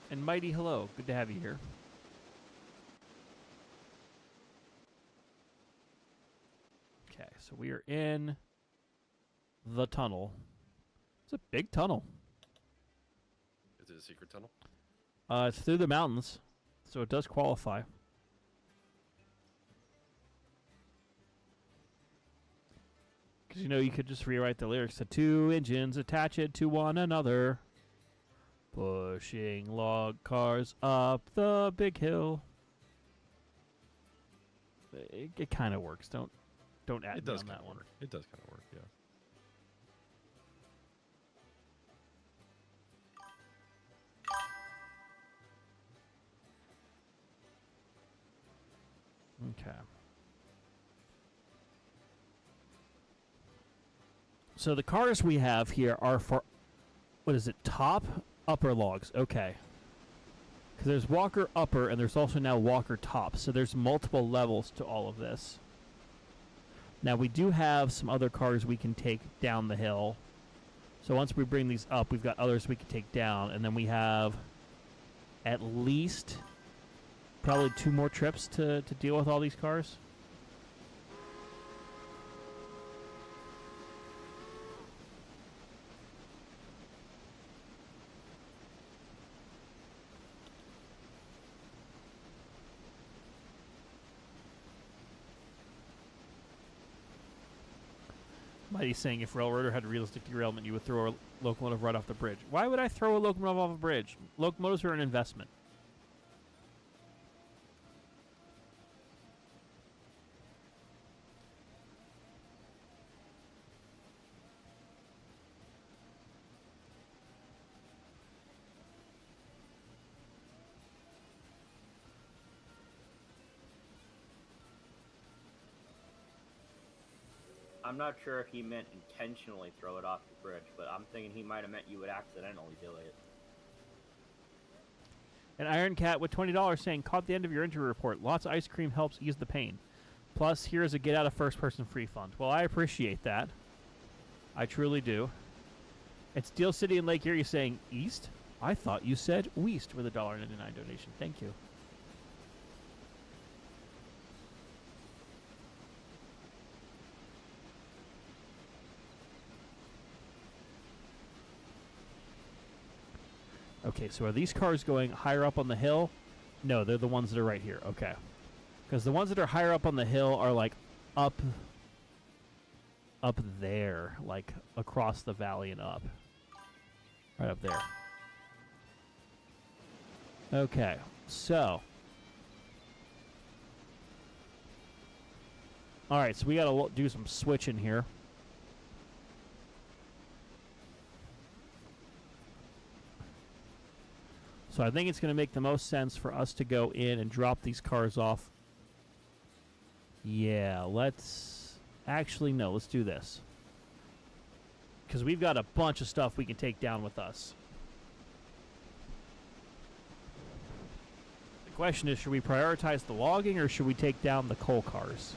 And Mighty, hello. Good to have you here. Okay, so we are in the tunnel. It's a big tunnel. Is it a secret tunnel? It's through the mountains, so it does qualify. Because, you could just rewrite the lyrics to 2 engines attached to one another, pushing log cars up the big hill. It kind of works. Don't add me on that one. Work. It does kind of work, yeah. Okay. So the cars we have here are for, what is it, top, upper logs? Okay. Because there's Walker upper and there's also now Walker top. So there's multiple levels to all of this. Now we do have some other cars we can take down the hill. So once we bring these up, we've got others we can take down, and then we have at least probably 2 more trips to deal with all these cars. Mighty's saying if Railroader had realistic derailment, you would throw a locomotive right off the bridge. Why would I throw a locomotive off a bridge? Locomotives are an investment. I'm not sure if he meant intentionally throw it off the bridge, but I'm thinking he might have meant you would accidentally do it. An Iron Cat with $20 saying, caught the end of your injury report. Lots of ice cream helps ease the pain. Plus, here's a get out of first person free fund. Well, I appreciate that. I truly do. It's Steel City and Lake Erie saying, East? I thought you said West with a $1.99 donation. Thank you. Okay, so are these cars going higher up on the hill? No, they're the ones that are right here. Okay. Because the ones that are higher up on the hill are like up there, like across the valley and up. Right up there. Okay, so. Alright, so we gotta do some switching here. So I think it's going to make the most sense for us to go in and drop these cars off. Yeah, let's... Actually, no, let's do this. Because we've got a bunch of stuff we can take down with us. The question is, should we prioritize the logging or should we take down the coal cars?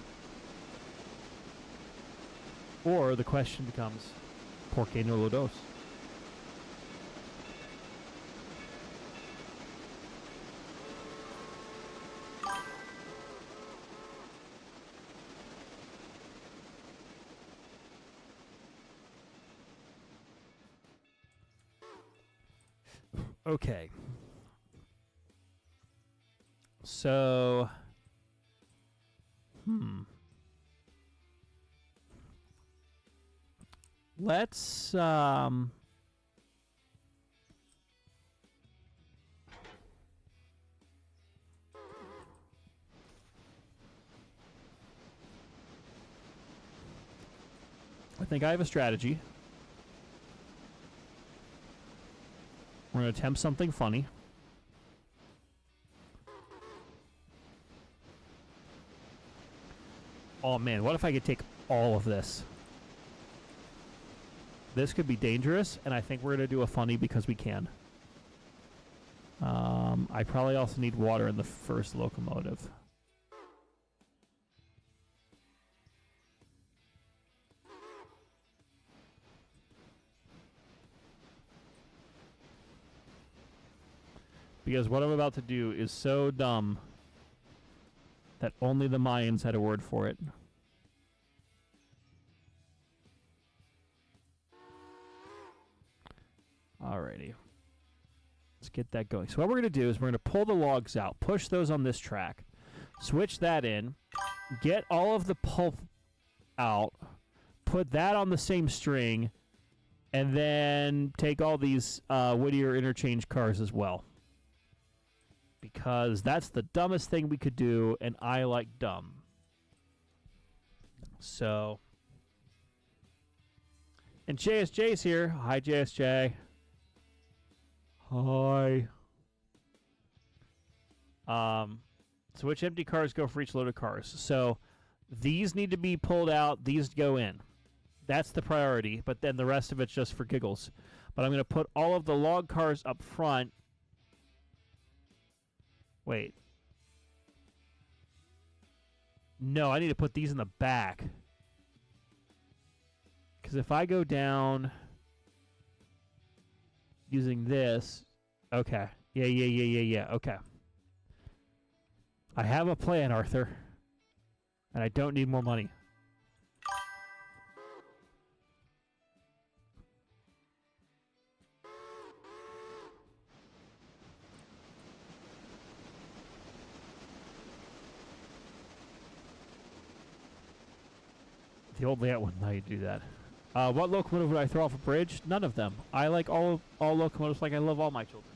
Or the question becomes, ¿por qué no los dos? Okay. So, let's, I think I have a strategy. We're going to attempt something funny. Oh man, what if I could take all of this? This could be dangerous, and I think we're going to do a funny because we can. I probably also need water in the first locomotive. Because what I'm about to do is so dumb that only the Mayans had a word for it. Alrighty. Let's get that going. So what we're going to do is we're going to pull the logs out, push those on this track, switch that in, get all of the pulp out, put that on the same string, and then take all these Whittier interchange cars as well. Because that's the dumbest thing we could do, and I like dumb. So. And JSJ's here. Hi, JSJ. Hi. So which empty cars go for each load of cars? So these need to be pulled out. These go in. That's the priority, but then the rest of it's just for giggles. But I'm going to put all of the log cars up front. Wait. No, I need to put these in the back. Because if I go down using this. Okay. Yeah. Okay. I have a plan, Arthur. And I don't need more money. The old layout wouldn't allow you to do that. What locomotive would I throw off a bridge? None of them. I like all locomotives like I love all my children.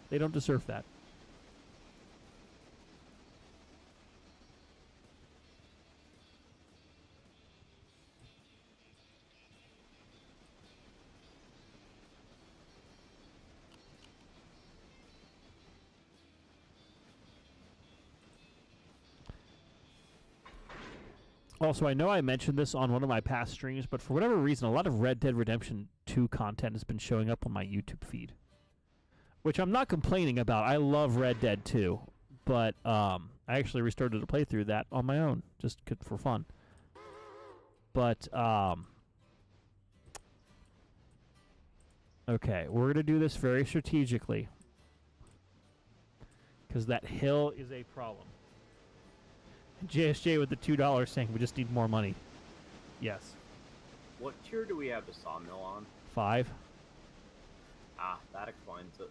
They don't deserve that. Also, I know I mentioned this on one of my past streams, but for whatever reason, a lot of Red Dead Redemption 2 content has been showing up on my YouTube feed. Which I'm not complaining about. I love Red Dead 2. But I actually restarted a playthrough of that on my own, just for fun. But, okay, we're going to do this very strategically. Because that hill is a problem. JSJ with the $2 saying we just need more money. Yes. What tier do we have the sawmill on? 5. Ah, that explains it.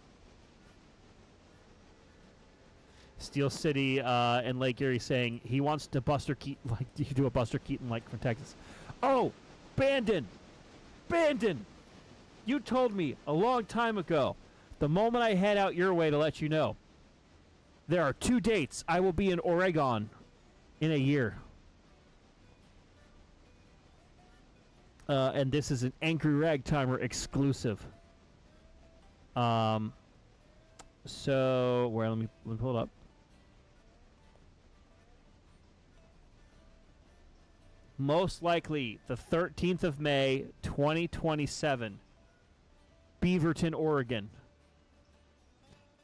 Steel City and Lake Erie saying he wants to Buster Keaton, like you do a Buster Keaton like from Texas. Oh, Bandon! Bandon! You told me a long time ago, the moment I head out your way to let you know, there are 2 dates I will be in Oregon in a year. And this is an Angry Ragtimer exclusive. So, let me pull it up. Most likely, the 13th of May, 2027, Beaverton, Oregon.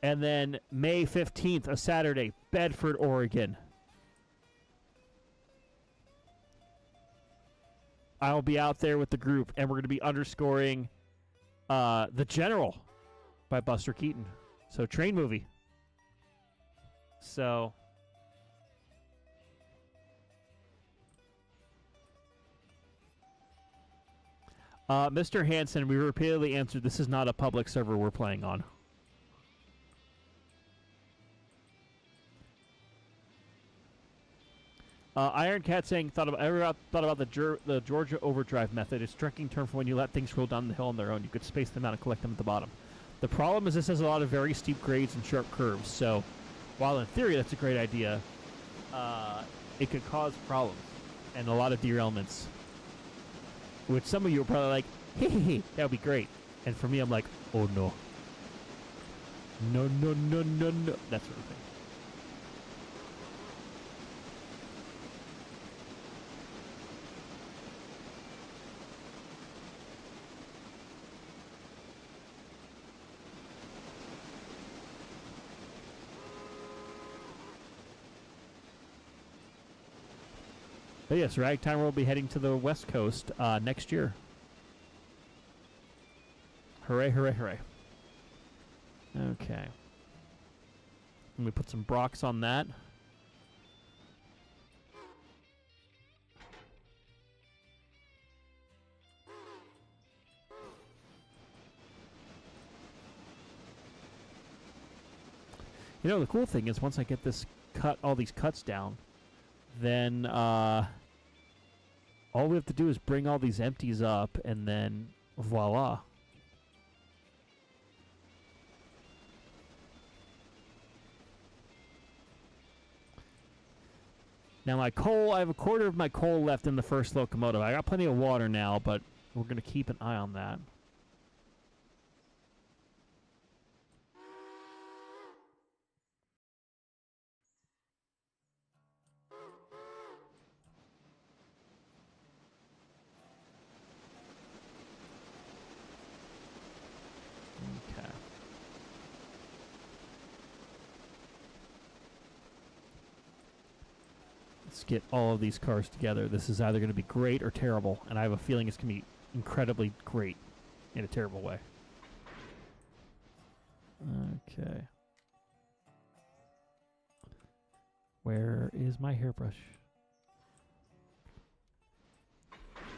And then May 15th, a Saturday, Bedford, Oregon. I'll be out there with the group, and we're going to be underscoring The General by Buster Keaton. So, train movie. So... Mr. Hansen, we repeatedly answered this is not a public server we're playing on. Iron Cat saying, ever thought about the Georgia overdrive method? It's a trekking term for when you let things roll down the hill on their own. You could space them out and collect them at the bottom. The problem is this has a lot of very steep grades and sharp curves, so while in theory that's a great idea, it could cause problems and a lot of derailments. Which some of you are probably like, hey, that would be great. And for me, I'm like, oh no. No, that sort of thing. But yes, Ragtime will be heading to the West Coast next year. Hooray, hooray, hooray. Okay. Let me put some Brocs on that. You know, the cool thing is once I get this all these cuts down, then all we have to do is bring all these empties up, and then voila. Now my coal, I have a quarter of my coal left in the first locomotive. I got plenty of water now, but we're going to keep an eye on that. Okay. Let's get all of these cars together. This is either going to be great or terrible, and I have a feeling it's going to be incredibly great in a terrible way. Okay. Where is my hairbrush?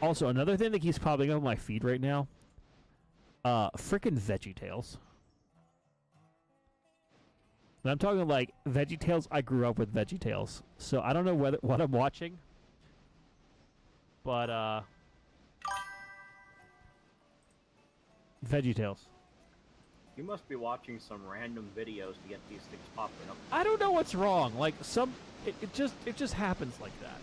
Also, another thing that keeps popping up on my feed right now, frickin' VeggieTales. And I'm talking like VeggieTales. I grew up with VeggieTales, so I don't know what I'm watching, but VeggieTales. You must be watching some random videos to get these things popping up. I don't know what's wrong. Like it just happens like that.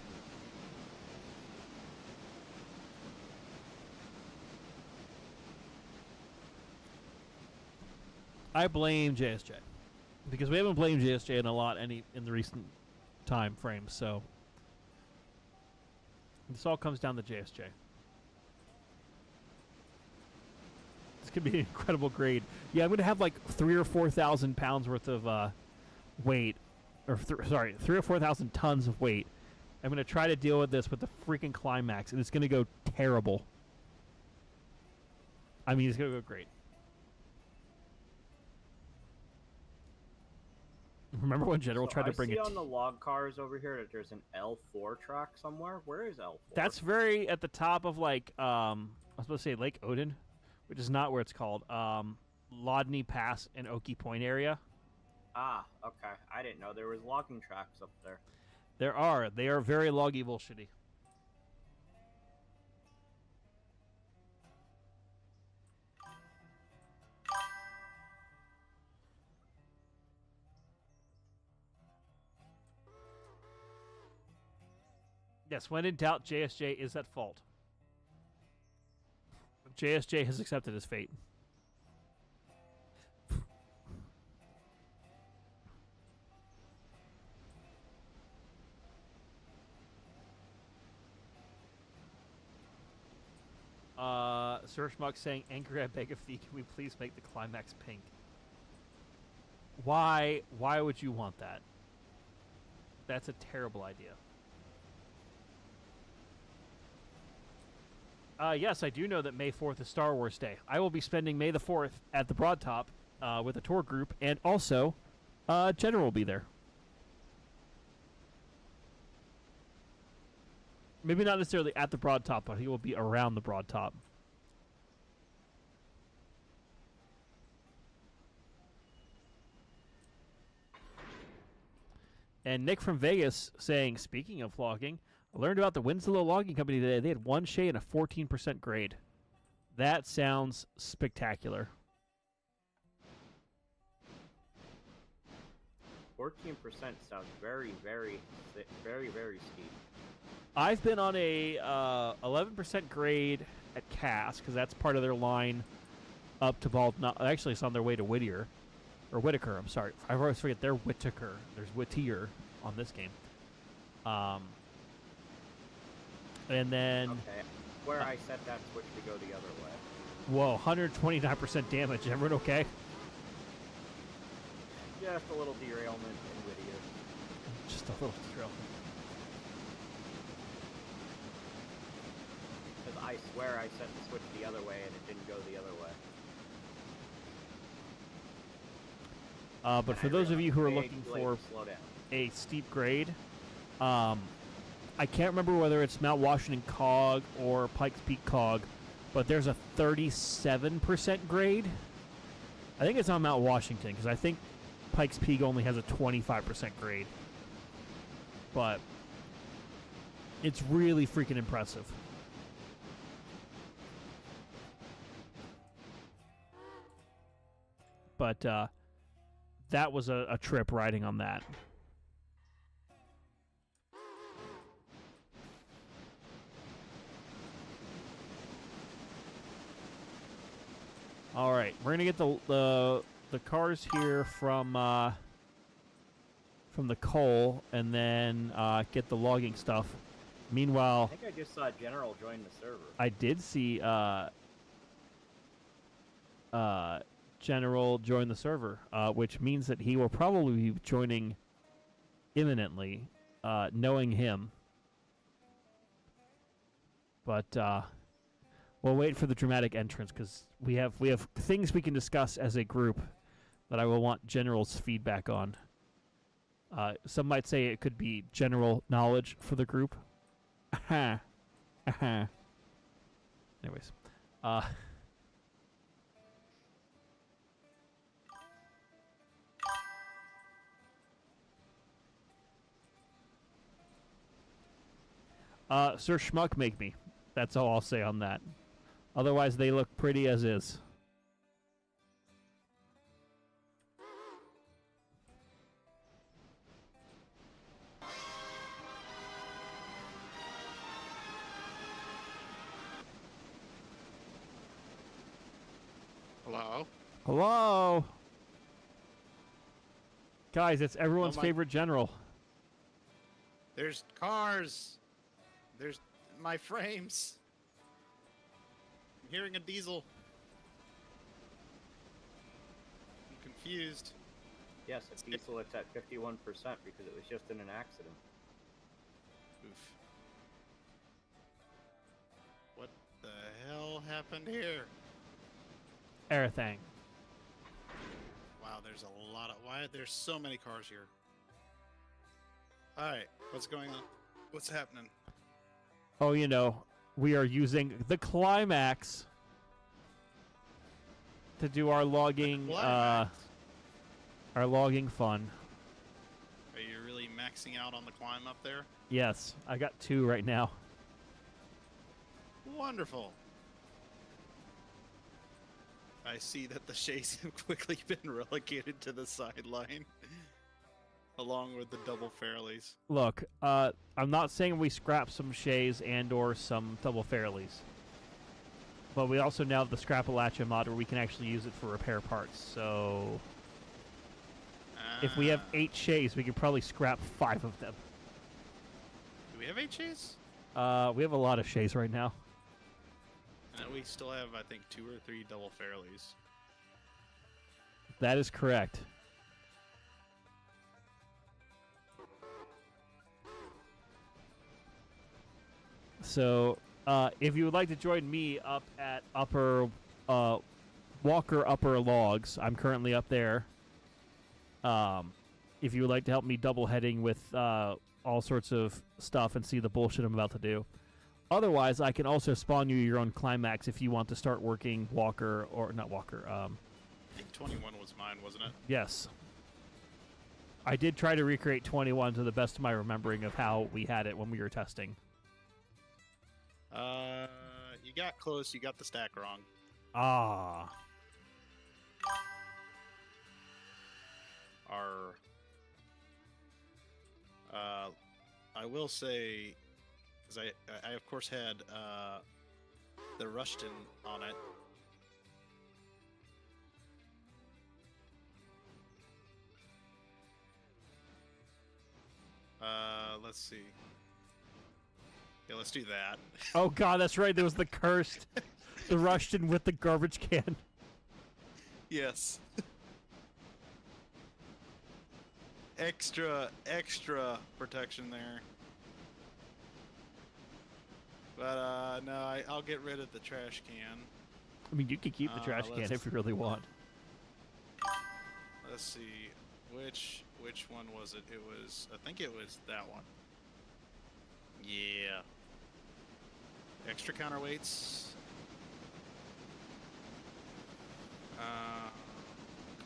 I blame JSJ because we haven't blamed JSJ in a lot in the recent time frame. So this all comes down to JSJ. This could be an incredible grade. Yeah, I'm gonna have like 3,000 or 4,000 pounds worth of weight, or 3,000 or 4,000 tons of weight. I'm gonna try to deal with this with the freaking Climax, and it's gonna go terrible. I mean, it's gonna go great. Remember when General tried to bring it? I see on the log cars over here that there's an L4 track somewhere. Where is L4? That's very at the top of like I was supposed to say Lake Odin, which is not where it's called. Lodney Pass and Okie Point area. Ah, okay. I didn't know there was logging tracks up there. There are. They are very loggy bullshitty. Yes, when in doubt, JSJ is at fault. JSJ has accepted his fate. Sir Schmuck saying, Anchor, I beg of thee, can we please make the Climax pink? Why would you want that? That's a terrible idea. Yes, I do know that May 4th is Star Wars Day. I will be spending May the 4th at the Broad Top with a tour group, and also General will be there. Maybe not necessarily at the Broad Top, but he will be around the Broad Top. And Nick from Vegas saying, speaking of logging, I learned about the Winslow Logging Company today. They had one shade and a 14% grade. That sounds spectacular. 14% sounds very, very, very, very steep. I've been on a 11% grade at Cass because that's part of their line up to Bald. Actually, it's on their way to Whittier. Or Whitaker, I'm sorry. I always forget they're Whitaker. There's Whittier on this game. And then... Okay, where I said that switch to go the other way. Whoa, 129% damage. Everyone okay? Just a little derailment in Whittier. Just a little derailment. Because I swear I set the switch the other way and it didn't go the other way. But for those of you who are looking for a steep grade, I can't remember whether it's Mount Washington Cog or Pikes Peak Cog, but there's a 37% grade. I think it's on Mount Washington because I think Pikes Peak only has a 25% grade. But it's really freaking impressive. But that was a trip riding on that. All right, we're gonna get the cars here from the coal, and then get the logging stuff. Meanwhile, I think I just saw General join the server. I did see General join the server, which means that he will probably be joining imminently, knowing him. But we'll wait for the dramatic entrance because we have things we can discuss as a group that I will want General's feedback on. Some might say it could be general knowledge for the group. Anyways. Sir Schmuck make me. That's all I'll say on that. Otherwise, they look pretty as is. Hello? Hello? Guys, it's everyone's Oh my- favorite general. There's cars. There's my frames. I'm hearing a diesel. I'm confused. Yes, at diesel it's at 51% because it was just in an accident. Oof. What the hell happened here? Everything. Wow, there's a lot of... Why? There's so many cars here. Alright, what's going on? What's happening? Oh, you know, we are using the Climax to do our logging, Climax. our logging fun. Are you really maxing out on the climb up there? Yes, I got 2 right now. Wonderful. I see that the Shays have quickly been relegated to the sideline, along with the double Fairleys. Look, I'm not saying we scrap some Shays and or some double Fairleys. But we also now have the Scrap-A-Latcha mod where we can actually use it for repair parts, so... If we have 8 Shays, we could probably scrap 5 of them. Do we have 8 Shays? We have a lot of Shays right now. And we still have, I think, 2 or 3 double Fairleys. That is correct. So, if you would like to join me up at Walker Upper Logs, I'm currently up there. If you would like to help me double heading with all sorts of stuff and see the bullshit I'm about to do. Otherwise, I can also spawn you your own Climax if you want to start working Walker, or not Walker. I think 21 was mine, wasn't it? Yes. I did try to recreate 21 to the best of my remembering of how we had it when we were testing. You got close. You got the stack wrong. Ah. I will say, because I of course had the Rushton on it. Let's see. Yeah, let's do that. Oh god, that's right. There was the cursed, the Rushton with the garbage can. Yes. extra protection there. But no, I'll get rid of the trash can. I mean, you could keep the trash can if you really want. Let's see, which one was it? It was, I think it was that one. Yeah. Extra counterweights.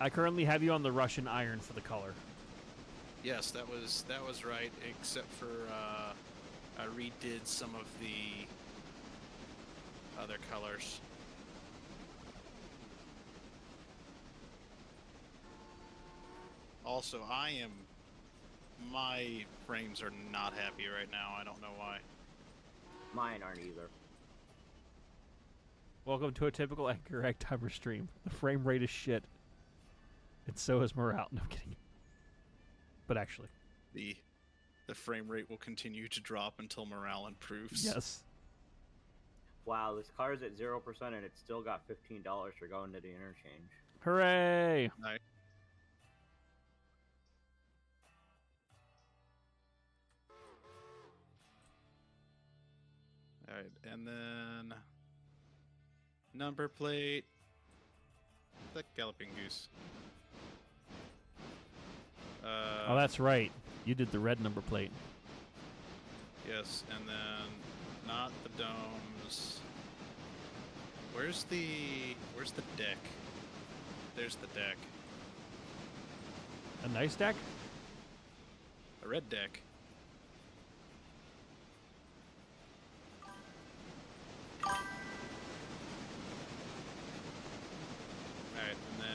I currently have you on the Russian iron for the color. Yes, that was right. Except for I redid some of the other colors. Also, my frames are not happy right now. I don't know why. Mine aren't either. Welcome to a typical Edgar Egg Timer stream. The frame rate is shit. And so is morale. No, I'm kidding. But actually. The frame rate will continue to drop until morale improves. Yes. Wow, this car's at 0% and it's still got $15 for going to the interchange. Hooray! Nice. Alright, and then number plate, the Galloping Goose. Oh, that's right. You did the red number plate. Yes, and then not the domes. Where's the deck? There's the deck. A nice deck? A red deck. Alright, and then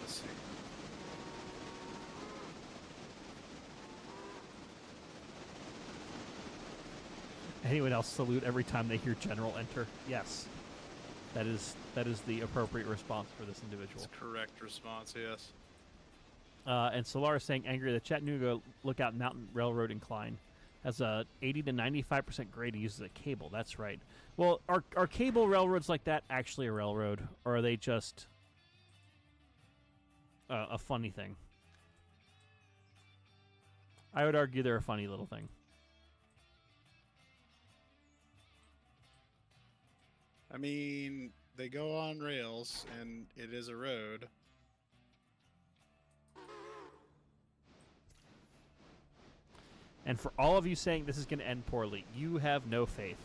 let's see. Anyone else salute every time they hear General enter? Yes. That is the appropriate response for this individual. That's correct response, yes. And Solar is saying, angry, the Chattanooga Lookout Mountain Railroad incline has a 80 to 95% grade and uses a cable. That's right. Well, are cable railroads like that actually a railroad, or are they just a funny thing? I would argue they're a funny little thing. I mean, they go on rails, and it is a road. And for all of you saying this is going to end poorly, you have no faith.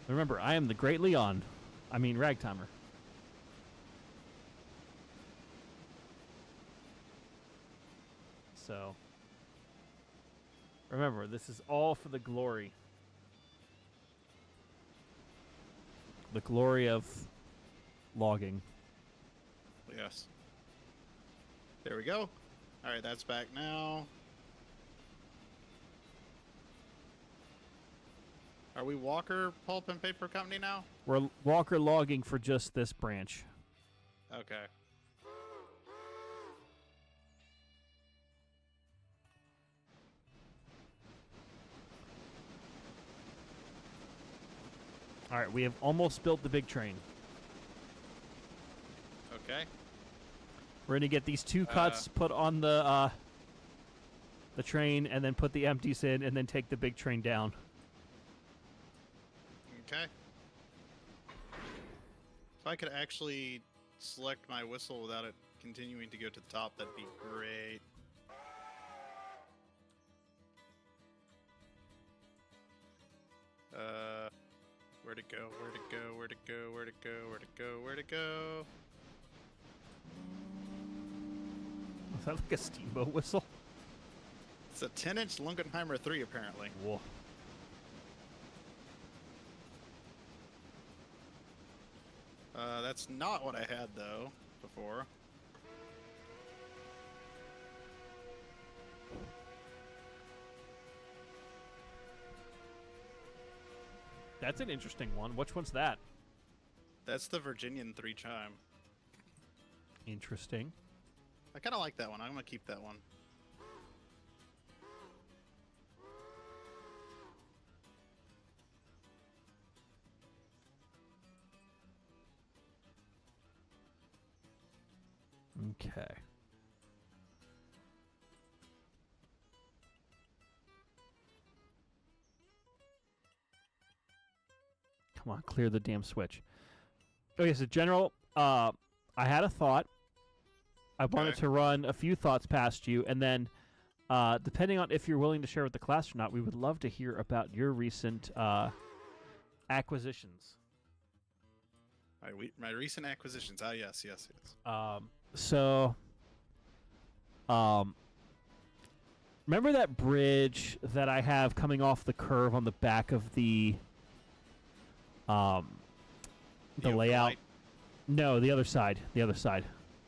Remember, I am the Great Leon. I mean, Ragtimer. So, remember, this is all for the glory. The glory of logging. Yes. There we go. All right, that's back now. Are we Walker Pulp and Paper Company now? We're Walker logging for just this branch. Okay. All right, we have almost built the big train. Okay. We're going to get these two cuts put on the train, and then put the empties in, and then take the big train down. Okay. If I could actually select my whistle without it continuing to go to the top, that'd be great. Where'd it go? Where'd it go? Where'd it go? Where'd it go? Where'd it go? Where'd it go? Is that like a steamboat whistle? It's a 10-inch Lungenheimer 3, apparently. Whoa. That's not what I had, though, before. That's an interesting one. Which one's that? That's the Virginian 3 chime. Interesting. I kind of like that one. I'm going to keep that one. Okay. Come on, clear the damn switch. Okay, so General, I had a thought. I wanted to run a few thoughts past you, and then, depending on if you're willing to share with the class or not, we would love to hear about your recent acquisitions. My recent acquisitions. Ah, yes. Remember that bridge that I have coming off the curve on the back of the layout? Light. No, the other side.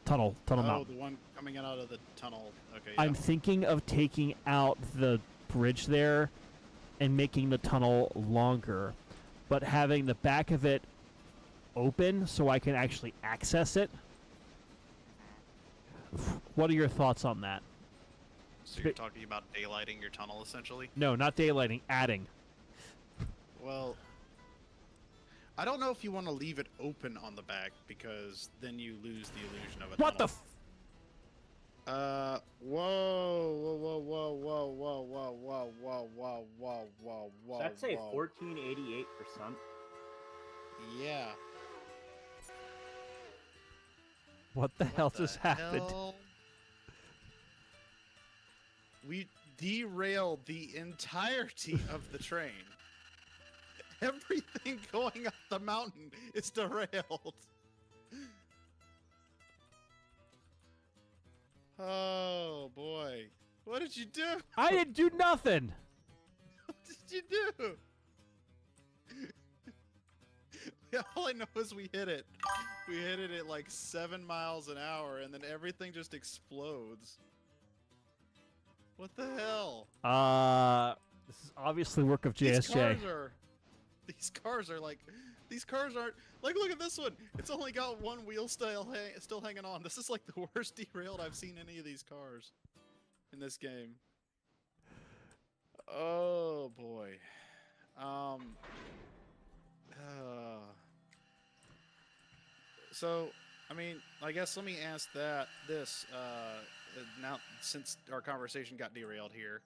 Tunnel mount. The one coming out of the tunnel. Okay, yeah. I'm thinking of taking out the bridge there and making the tunnel longer, but having the back of it open so I can actually access it. What are your thoughts on that? So you're talking about daylighting your tunnel, essentially? No, not daylighting, adding. Well, I don't know if you want to leave it open on the back, because then you lose the illusion of a What the tunnel. Whoa. I'd say whoa. 1488%. Yeah. What the hell What the just happened? hell? We derailed the entirety of the train. Everything going up the mountain is derailed. Oh boy. What did you do? I didn't do nothing. What did you do? All I know is we hit it. We hit it at like 7 miles an hour and then everything just explodes. What the hell? This is obviously work of These JSJ. cars are like, these cars aren't, like, look at this one. It's only got one wheel still hanging on. This is like the worst derailed I've seen any of these cars in this game. Oh boy. So, I mean, I guess let me ask this, now, since our conversation got derailed here.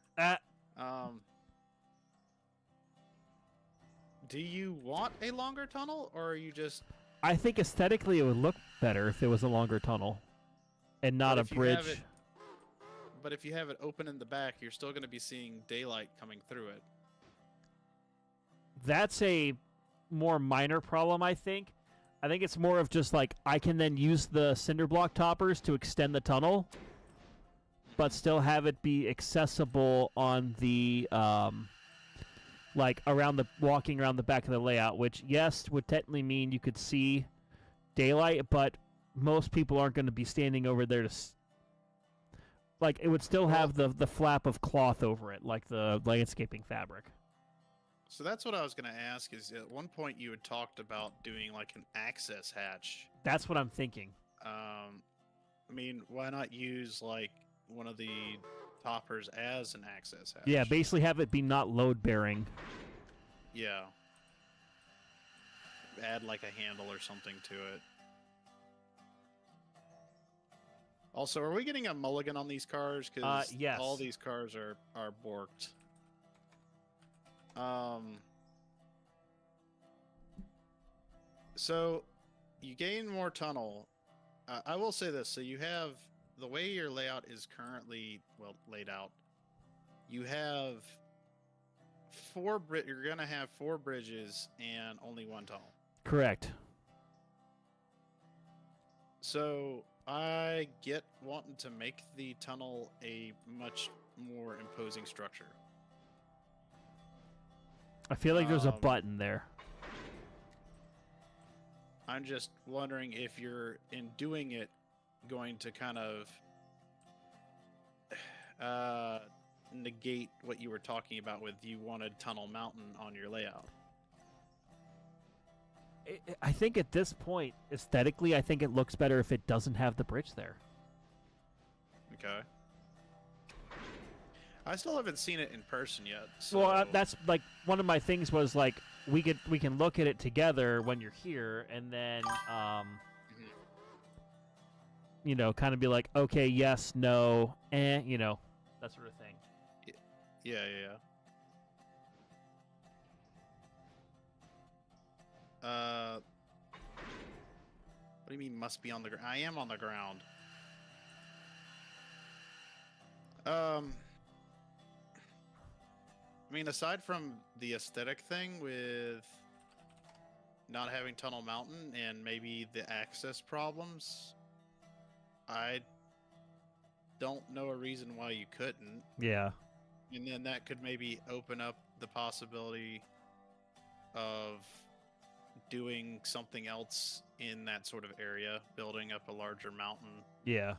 Do you want a longer tunnel, or are you just... I think aesthetically it would look better if it was a longer tunnel and not But a if you have bridge. But if you have it open in the back, you're still going to be seeing daylight coming through it. That's a more minor problem, I think. I think it's more of just like I can then use the cinder block toppers to extend the tunnel, but still have it be accessible on the like walking around the back of the layout, which yes would technically mean you could see daylight, but most people aren't going to be standing over there to like it would still have the flap of cloth over it, like the landscaping fabric. So that's what I was going to ask, is at one point you had talked about doing like an access hatch. That's what I'm thinking. I mean, why not use like one of the toppers as an access hatch? Yeah, basically have it be not load bearing. Yeah. Add like a handle or something to it. Also, are we getting a mulligan on these cars? Because yes. all these cars are borked. So you gain more tunnel. I will say this. So you have, the way your layout is currently, well, laid out, you have you're going to have 4 bridges and only 1 tunnel. Correct. So I get wanting to make the tunnel a much more imposing structure. I feel like there's a button there. I'm just wondering if you're, in doing it, going to kind of negate what you were talking about with you wanted Tunnel Mountain on your layout. I think at this point, aesthetically, I think it looks better if it doesn't have the bridge there. Okay. I still haven't seen it in person yet. So... Well, that's like one of my things was like we can look at it together when you're here, and then you know, kind of be like, okay, yes, no, and you know, that sort of thing. Yeah. What do you mean must be on the ground? I am on the ground. I mean, aside from the aesthetic thing with not having Tunnel Mountain and maybe the access problems, I don't know a reason why you couldn't. Yeah. And then that could maybe open up the possibility of doing something else in that sort of area, building up a larger mountain. Yeah.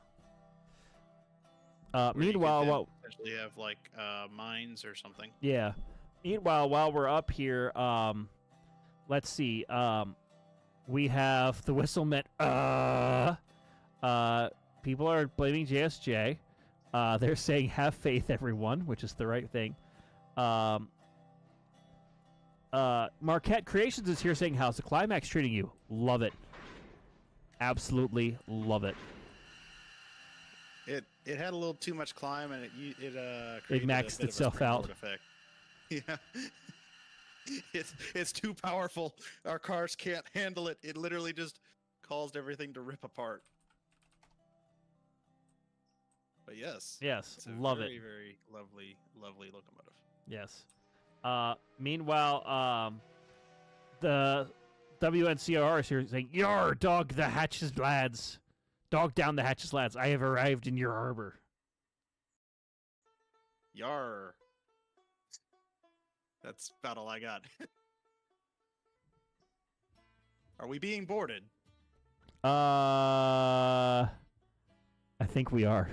where you could Meanwhile, then what? potentially have like mines or something. Yeah. Meanwhile, while we're up here, let's see. We have the whistleman. People are blaming JSJ. They're saying have faith, everyone, which is the right thing. Marquette Creations is here saying, how's the Climax treating you? Love it. Absolutely love it. It had a little too much climb and it created maxed a bit itself of a out. springboard effect. Yeah. It's too powerful. Our cars can't handle it. It literally just caused everything to rip apart. But yes. Yes, It's a love very, it. very lovely, lovely locomotive. Yes. Meanwhile, the WNCR is here saying, "Yar, dog the hatches, lads. Dog down the hatches, lads. I have arrived in your harbor." Yar. That's about all I got. Are we being boarded? I think we are.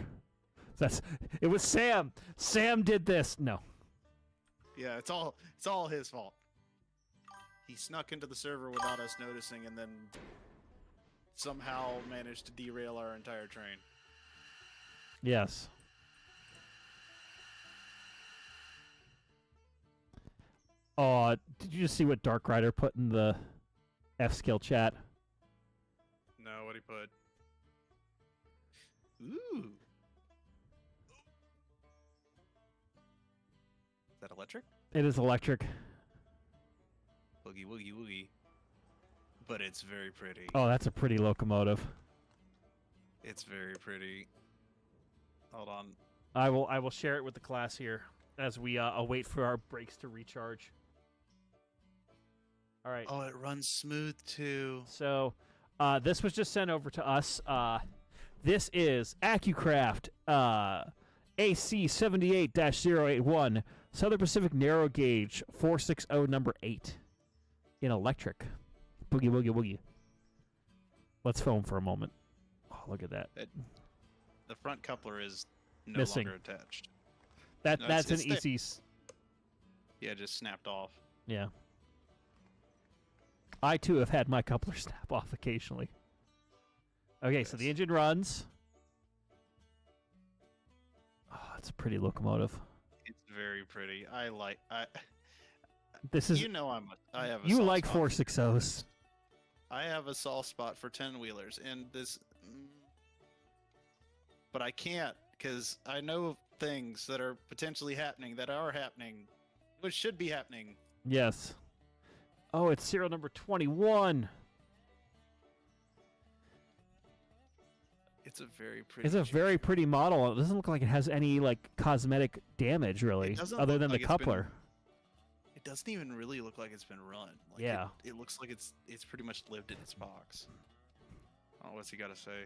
It was Sam. Sam did this. No. Yeah, it's all his fault. He snuck into the server without us noticing and then somehow managed to derail our entire train. Yes. Oh, did you just see what Dark Rider put in the F-Skill chat? No, what he put? Ooh. Is that electric? It is electric. Woogie woogie woogie. But it's very pretty. Oh, that's a pretty locomotive. It's very pretty. Hold on. I will share it with the class here as we await for our brakes to recharge. All right. Oh, it runs smooth too. So, this was just sent over to us. This is AccuCraft AC78-081 Southern Pacific Narrow Gauge 460 number 8 in electric. Boogie woogie woogie. Let's film for a moment. Oh, look at that. The front coupler is no Missing. longer attached. That No, that's it's an there. EC. Yeah, it just snapped off. Yeah. I too have had my coupler snap off occasionally. Okay, so the Yes. engine runs. Oh, it's a pretty locomotive. It's very pretty. I This is you know I have a you soft like spot for 460s. I have a soft spot for 10-wheelers, and this... But I can't, because I know things that are potentially happening, that are happening, which should be happening. Yes. Oh, it's serial number 21. It's a very pretty... It's a very pretty model. It doesn't look like it has any like cosmetic damage really, doesn't other look than like the it's been- coupler. It doesn't even really look like it's been run. Like Yeah. It looks like it's pretty much lived in its box. Oh, what's he got to say?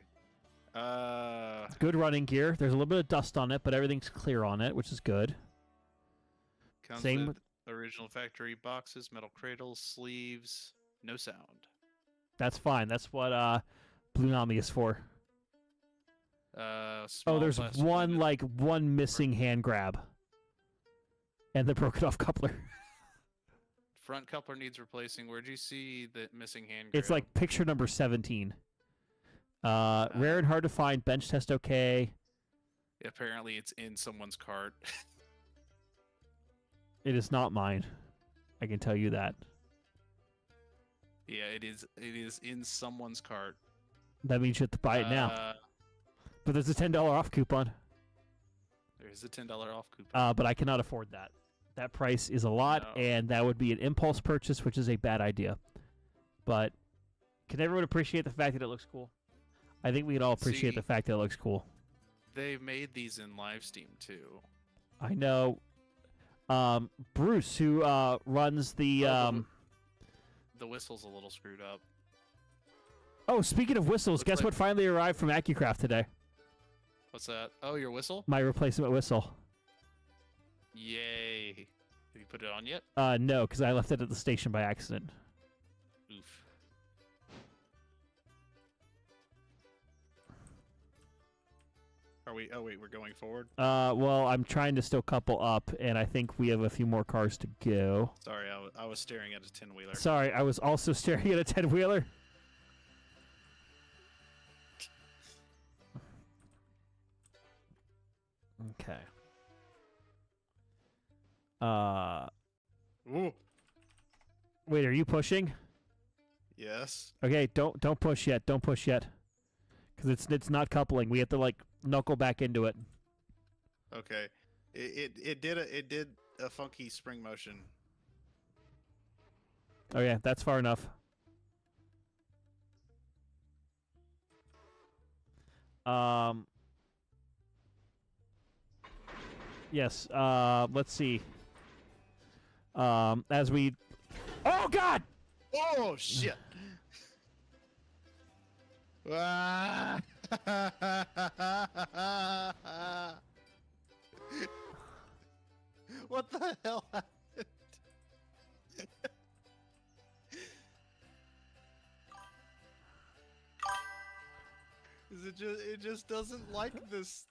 Good running gear. There's a little bit of dust on it, but everything's clear on it, which is good. Comes Same with original factory boxes, metal cradles, sleeves, no sound. That's fine. That's what Blue Nami is for. Small Oh, there's plastic one missing hand grab. And the broken off coupler. front coupler needs replacing. Where'd you see the missing hand? It's grab? like picture number 17. Rare and hard to find. Bench test okay. Apparently, it's in someone's cart. It is not mine. I can tell you that. Yeah, it is. It is in someone's cart. That means you have to buy it now. But there's a $10 off coupon. There's a $10 off coupon. But I cannot afford that. That price is a lot, No. and that would be an impulse purchase, which is a bad idea. But can everyone appreciate the fact that it looks cool? I think we can all appreciate See- the fact that it looks cool. They made these in live Steam too. I know. Bruce, who runs the... The whistle's a little screwed up. Oh, speaking of whistles, Looks guess like- what finally arrived from AccuCraft today? What's that? Oh, your whistle? My replacement whistle. Yay! Have you put it on yet? No, because I left it at the station by accident. Oof. Are we? Oh wait, we're going forward. Well, I'm trying to still couple up, and I think we have a few more cars to go. Sorry, I was staring at a 10-wheeler. Sorry, I was also staring at a 10-wheeler. Okay. Ooh. Wait, are you pushing? Yes. Okay, don't push yet. Don't push yet. Cuz it's not coupling. We have to like knuckle back into it. Okay. It did a funky spring motion. Oh yeah, that's far enough. Yes. Let's see. As we. Oh God! Oh shit! Ah. What the hell happened? Is it just doesn't like this.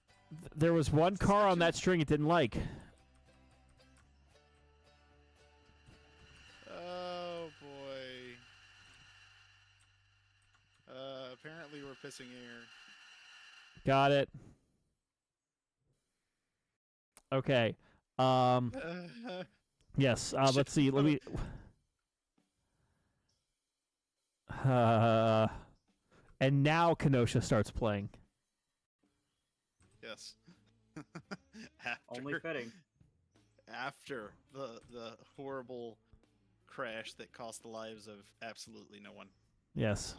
There was one car on section? that string it didn't like. Oh boy. Apparently we're pissing air. Got it. Okay. Yes. Let's see. Let me. And now Kenosha starts playing. Yes. Only fitting. After the horrible crash that cost the lives of absolutely no one. Yes.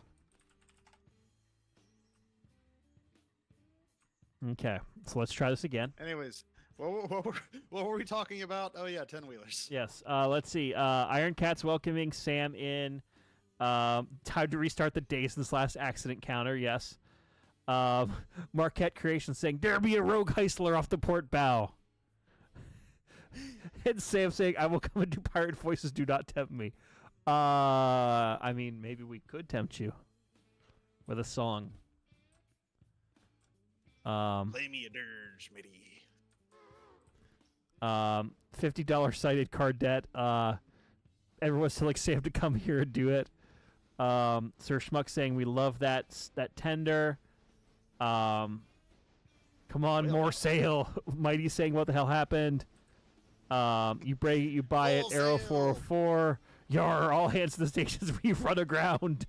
Okay. So let's try this again. Anyways, what were we talking about? Oh yeah, 10-wheelers. Yes. Let's see. Iron Cat's welcoming Sam in. Time to restart the day since last accident counter. Yes. Marquette Creation saying there be a rogue heistler off the port bow. And Sam saying I will come and do pirate voices. Do not tempt me. I mean maybe we could tempt you with a song. Play me a dirge, matey. $50 cited card debt. Everyone's telling Sam to come here and do it. Sir Schmuck saying we love that tender. Come on, more sail. Mighty saying what the hell happened. You break it, you buy it. Full Arrow sail. 404. Yar, all hands to the stations. We run aground.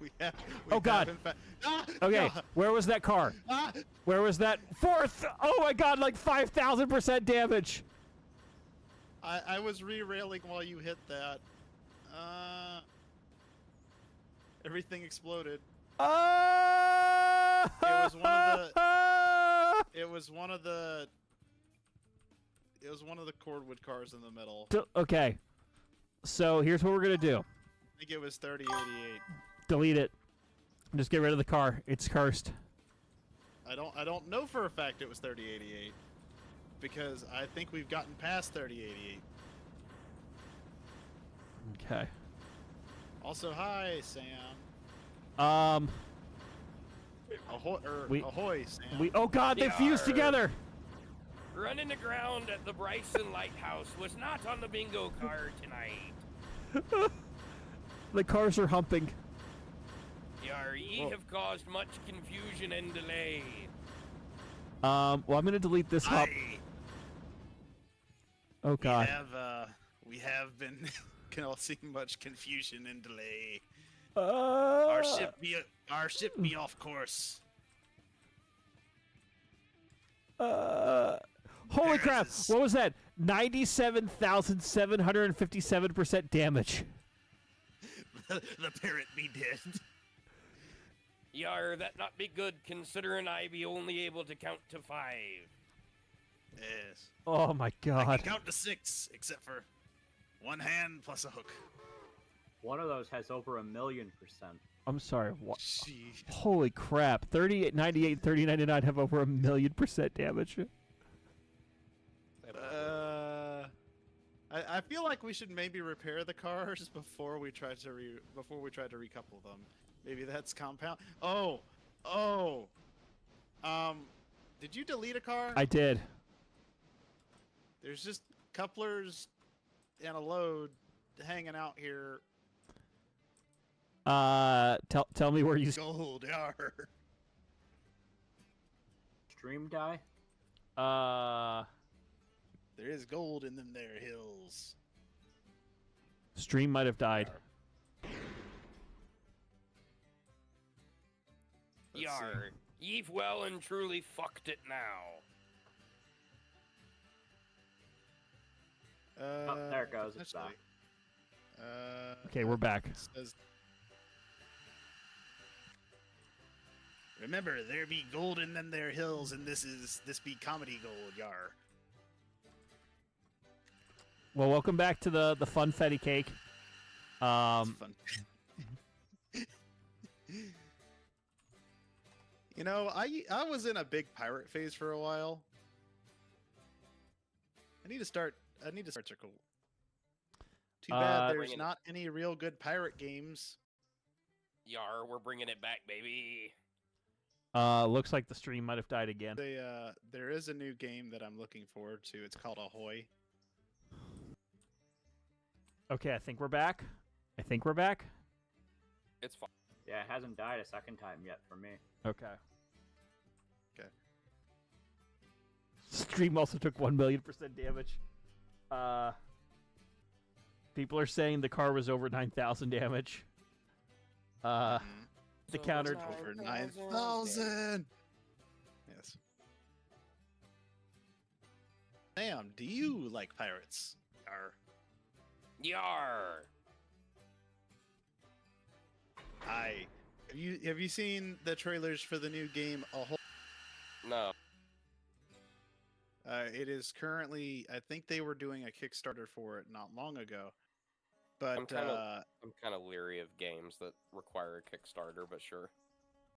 We have, Oh, God. in fact, ah, Okay, ah, where was that car? ah. Where was that? Fourth. Oh my God, like 5,000% damage. I was re-railing while you hit that. Everything exploded. It was one of the- It was one of the cordwood cars in the middle. Okay. So here's what we're gonna do. I think it was 3088. Delete it. Just get rid of the car. It's cursed. I don't know for a fact it was 3088 because I think we've gotten past 3088. Okay. Also, hi Sam. Um. Ahoy, Sam. Oh God, they fused Yar. together. Running aground at the Bryson Lighthouse was not on the bingo card tonight. The cars are humping. Yar, ye have caused much confusion and delay. Well, I'm gonna delete this hop. Oh God. We have been causing much confusion and delay. Uh, Our ship be off course. Holy There crap! is- What was that? 97,757% damage. The parrot be dead. Yar, that not be good, considering I be only able to count to 5. Yes. Oh my I God. can count to 6, except for one hand plus a hook. One of those has over 1,000,000%. I'm sorry. What? Jeez. Holy crap! 3898, 3099 have over 1,000,000% damage. I feel like we should maybe repair the cars before we try to recouple them. Maybe that's compound. Oh. Did you delete a car? I did. There's just couplers and a load hanging out here. Tell me where you. Gold yar. Stream die? There is gold in them there hills. Stream might have died. Let's Yar, ye've well and truly fucked it now. Oh, there it goes, it's potentially. Okay, we're back. It says, remember, there be gold in them there hills, and this be comedy gold, yar. Well, welcome back to the funfetti cake. It's fun. You know, I was in a big pirate phase for a while. I need to start circle. Too bad there's Bringing- not any real good pirate games. Yar, we're bringing it back, baby. Looks like the stream might have died again. There is a new game that I'm looking forward to. It's called Ahoy. Okay, I think we're back. It's fine. Yeah, it hasn't died a second time yet for me. Okay. Okay. Stream also took 1,000,000% damage. People are saying the car was over 9,000 damage. The So counter it's Over 9,000. 9,000. Yes. Sam, do you like pirates? Yar. Have you seen the trailers for the new game Ahoy? No. It is currently, I think they were doing a Kickstarter for it not long ago. But I'm kind of leery of games that require a Kickstarter, but sure.